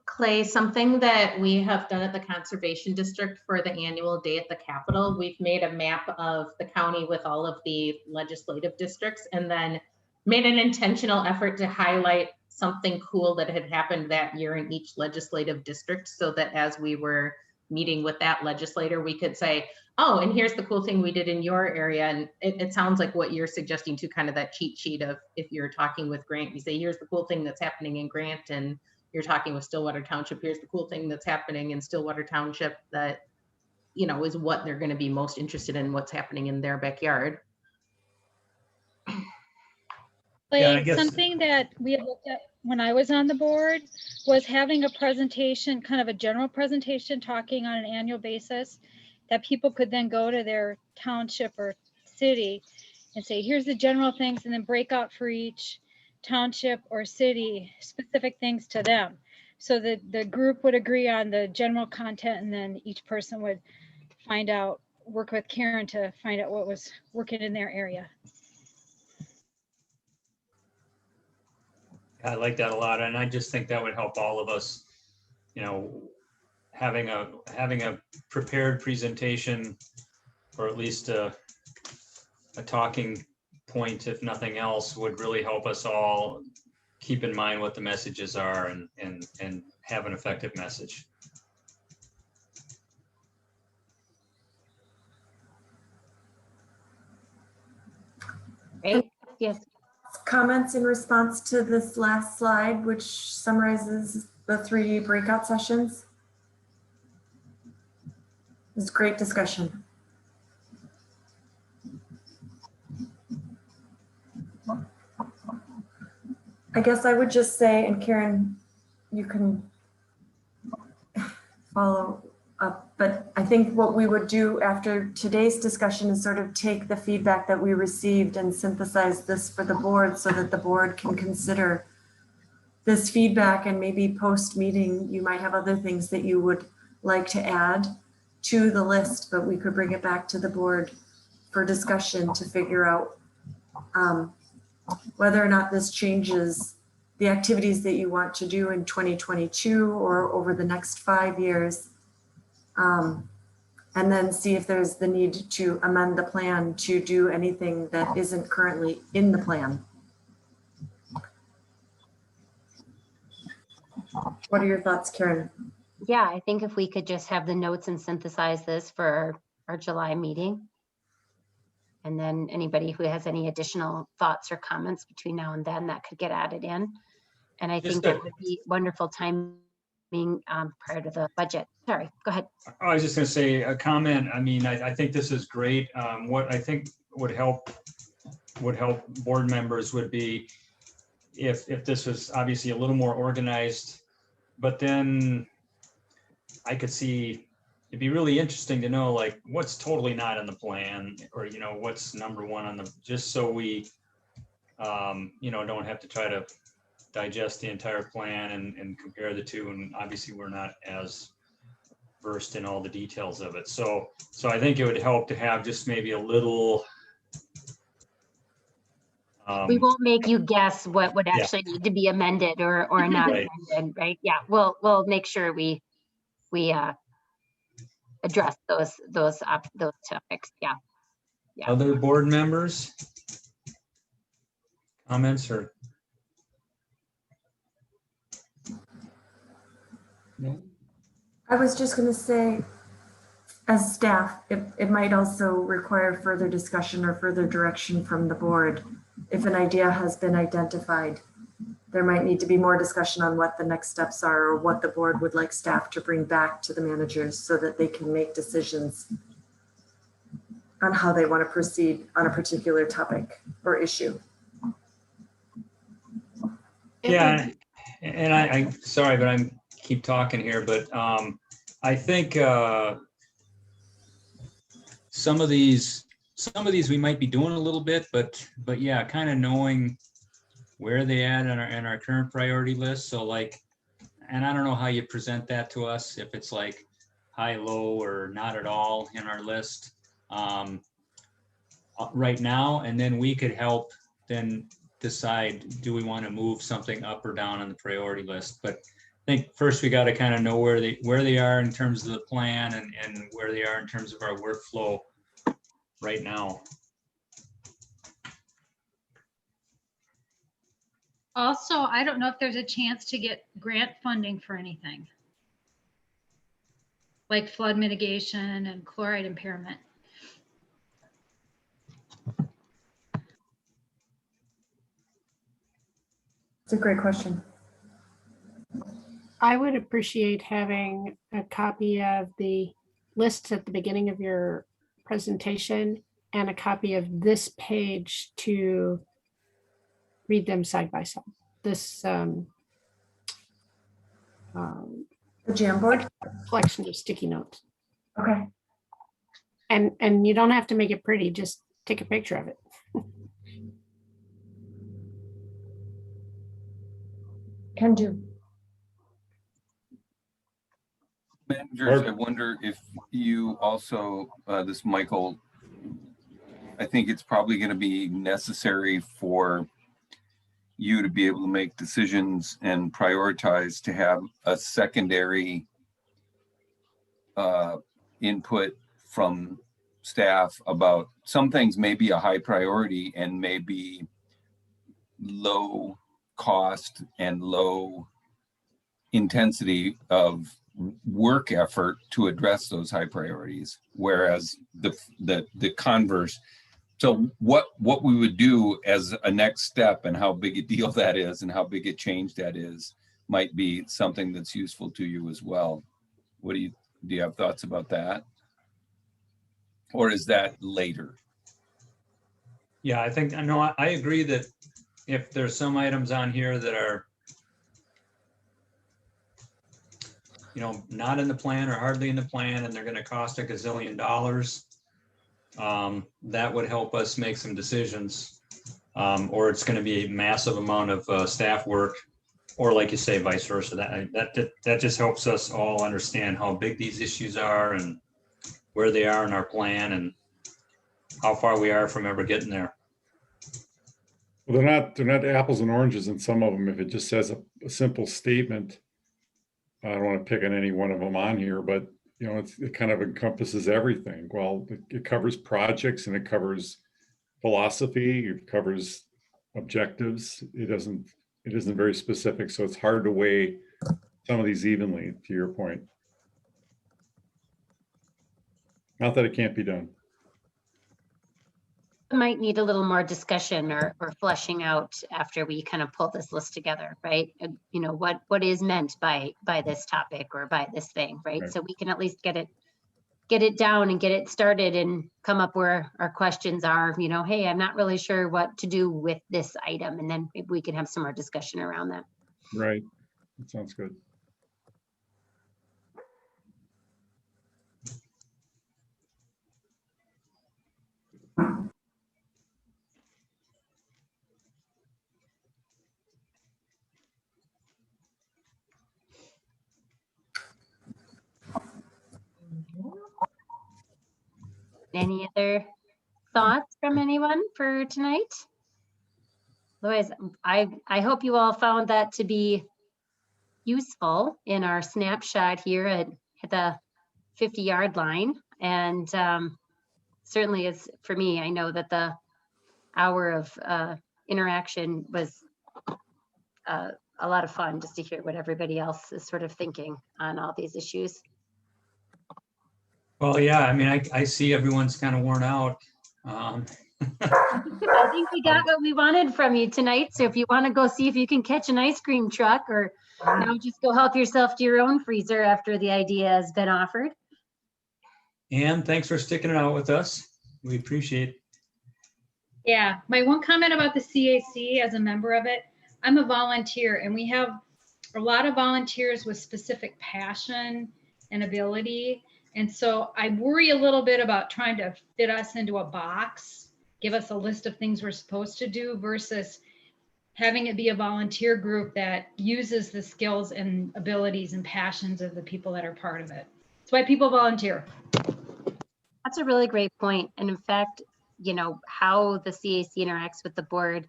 Clay, something that we have done at the Conservation District for the annual day at the Capitol, we've made a map of the county with all of the legislative districts and then made an intentional effort to highlight something cool that had happened that year in each legislative district, so that as we were meeting with that legislator, we could say, oh, and here's the cool thing we did in your area. And it sounds like what you're suggesting to kind of that cheat sheet of, if you're talking with Grant, you say, here's the cool thing that's happening in Grant, and you're talking with Stillwater Township, here's the cool thing that's happening in Stillwater Township that, is what they're going to be most interested in, what's happening in their backyard.
Like something that we had looked at when I was on the board was having a presentation, kind of a general presentation, talking on an annual basis that people could then go to their township or city and say, here's the general things, and then break out for each township or city specific things to them. So that the group would agree on the general content, and then each person would find out, work with Karen to find out what was working in their area.
I like that a lot, and I just think that would help all of us, you know, having a prepared presentation, or at least a talking point, if nothing else, would really help us all keep in mind what the messages are and have an effective message.
Great. Yes.
Comments in response to this last slide, which summarizes the 3 breakout sessions? It was great discussion. I guess I would just say, and Karen, you can follow up, but I think what we would do after today's discussion is sort of take the feedback that we received and synthesize this for the board so that the board can consider this feedback, and maybe post meeting, you might have other things that you would like to add to the list, but we could bring it back to the board for discussion to figure out whether or not this changes the activities that you want to do in 2022 or over the next 5 years. And then see if there's the need to amend the plan to do anything that isn't currently in the plan. What are your thoughts, Karen?
Yeah, I think if we could just have the notes and synthesize this for our July meeting. And then anybody who has any additional thoughts or comments between now and then, that could get added in. And I think that would be wonderful timing prior to the budget. Sorry, go ahead.
I was just going to say a comment. I mean, I think this is great. What I think would help board members would be if this was obviously a little more organized, but then I could see, it'd be really interesting to know like what's totally not in the plan, or, you know, what's number 1 on the, just so we, you know, don't have to try to digest the entire plan and compare the two. And obviously we're not as versed in all the details of it. So I think it would help to have just maybe a little.
We won't make you guess what would actually need to be amended or not
Right.
amended, right? Yeah, we'll make sure we address those topics. Yeah.
Other board members? Comments or? No?
I was just going to say, as staff, it might also require further discussion or further direction from the board. If an idea has been identified, there might need to be more discussion on what the next steps are, or what the board would like staff to bring back to the managers so that they can make decisions on how they want to proceed on a particular topic or issue.
Yeah, and I sorry, but I keep talking here, but I think some of these we might be doing a little bit, but yeah, kind of knowing where they at in our current priority list. So like, and I don't know how you present that to us, if it's like high, low, or not at all in our list right now, and then we could help then decide, do we want to move something up or down on the priority list. But I think first we got to kind of know where they are in terms of the plan, and where they are in terms of our workflow right now.
Also, I don't know if there's a chance to get grant funding for anything, like flood mitigation and chloride impairment.
It's a great question.
I would appreciate having a copy of the lists at the beginning of your presentation and a copy of this page to read them side by side. This
The Jamboard?
collection of sticky notes.
Okay.
And you don't have to make it pretty, just take a picture of it.
Can do.
Managers, I wonder if you also, this Michael, I think it's probably going to be necessary for you to be able to make decisions and prioritize, to have a secondary input from staff about some things may be a high priority and may be low cost and low intensity of work effort to address those high priorities, whereas the converse. So what we would do as a next step, and how big a deal that is and how big a change that is, might be something that's useful to you as well. What do you have thoughts about that? Or is that later?
Yeah, I think, no, I agree that if there's some items on here that are, you know, not in the plan or hardly in the plan, and they're going to cost a gazillion dollars, that would help us make some decisions. Or it's going to be a massive amount of staff work, or like you say, vice versa. That just helps us all understand how big these issues are and where they are in our plan and how far we are from ever getting there.
Well, they're not apples and oranges in some of them. If it just says a simple statement, I don't want to pick on any one of them on here, but you know, it kind of encompasses everything. Well, it covers projects and it covers philosophy, it covers objectives. It isn't very specific, so it's hard to weigh some of these evenly, to your point. Not that it can't be done.
Might need a little more discussion or fleshing out after we kind of pull this list together, right? You know, what is meant by this topic or by this thing, right? So we can at least get it down and get it started and come up where our questions are, you know, hey, I'm not really sure what to do with this item. And then maybe we can have some more discussion around that.
Right. That sounds good.
Any other thoughts from anyone for tonight? Otherwise, I hope you all found that to be useful in our snapshot here at the 50-yard line. And certainly is for me. I know that the hour of interaction was a lot of fun, just to hear what everybody else is sort of thinking on all these issues.
Well, yeah, I mean, I see everyone's kind of worn out.
I think we got what we wanted from you tonight. So if you want to go see if you can catch an ice cream truck, or you know, just go help yourself to your own freezer after the idea has been offered.
And thanks for sticking it out with us. We appreciate it.
Yeah, my one comment about the CAC as a member of it, I'm a volunteer, and we have a lot of volunteers with specific passion and ability. And so I worry a little bit about trying to fit us into a box, give us a list of things we're supposed to do versus having it be a volunteer group that uses the skills and abilities and passions of the people that are part of it. That's why people volunteer.
That's a really great point. And in fact, you know, how the CAC interacts with the board,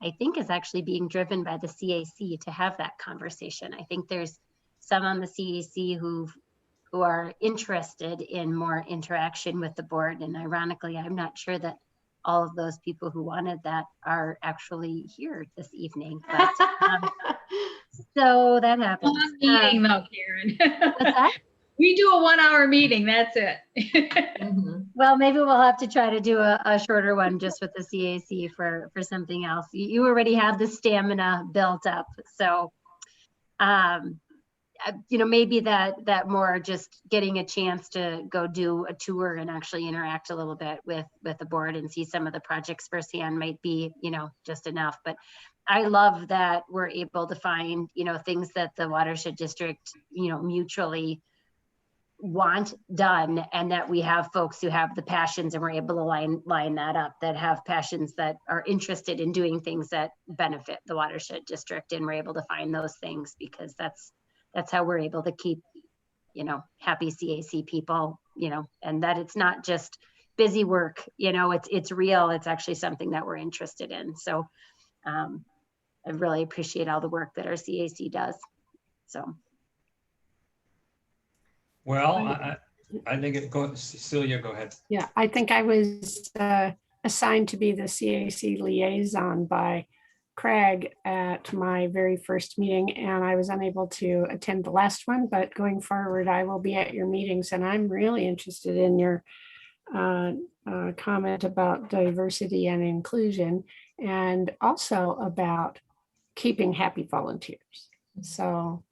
I think is actually being driven by the CAC to have that conversation. I think there's some on the CAC who are interested in more interaction with the board. And ironically, I'm not sure that all of those people who wanted that are actually here this evening. But so that happens.
Long meeting though, Karen.
What's that?
We do a 1-hour meeting, that's it.
Well, maybe we'll have to try to do a shorter one just with the CAC for something else. You already have the stamina built up. So, you know, maybe that more just getting a chance to go do a tour and actually interact a little bit with the board and see some of the projects firsthand might be, you know, just enough. But I love that we're able to find, you know, things that the watershed district, you know, mutually want done, and that we have folks who have the passions and we're able to line that up, that have passions, that are interested in doing things that benefit the watershed district, and we're able to find those things, because that's how we're able to keep, you know, happy CAC people, you know, and that it's not just busy work, you know, it's real, it's actually something that we're interested in. So I really appreciate all the work that our CAC does. So.
Well, I think Cecilia, go ahead.
Yeah, I think I was assigned to be the CAC liaison by Craig at my very first meeting, and I was unable to attend the last one, but going forward, I will be at your meetings, and I'm really interested in your comment about diversity and inclusion, and also about keeping happy volunteers. So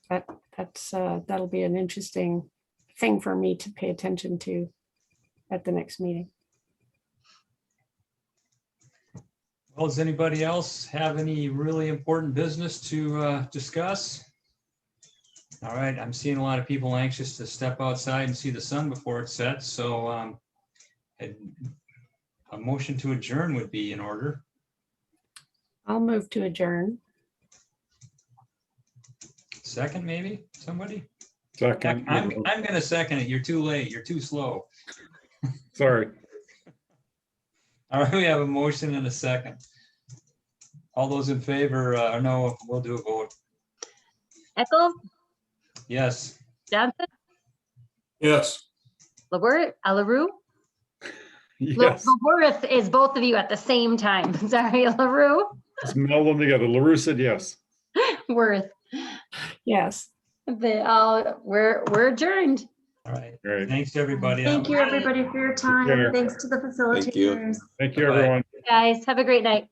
that'll be an interesting thing for me to pay attention to at the next meeting.
Well, does anybody else have any really important business to discuss? All right, I'm seeing a lot of people anxious to step outside and see the sun before it sets. So a motion to adjourn would be in order.
I'll move to adjourn.
Second, maybe somebody?
Second.
I'm going to second it. You're too late. You're too slow.
Sorry.
All right, we have a motion and a second. All those in favor, no, we'll do a vote.
Eckel,
Yes.
Johnson,
Yes.
LaRue?
Yes.
LaWorth is both of you at the same time. Sorry, LaRue.
Let's meld them together. LaRue said yes.
Worth.
Yes.
We're adjourned.
All right.
Great.
Thanks, everybody.
Thank you, everybody, for your time.
care.
Thanks to the
Thank you.
facilitators.
Thank you,
Bye-bye.
everyone.
Guys, have a great night.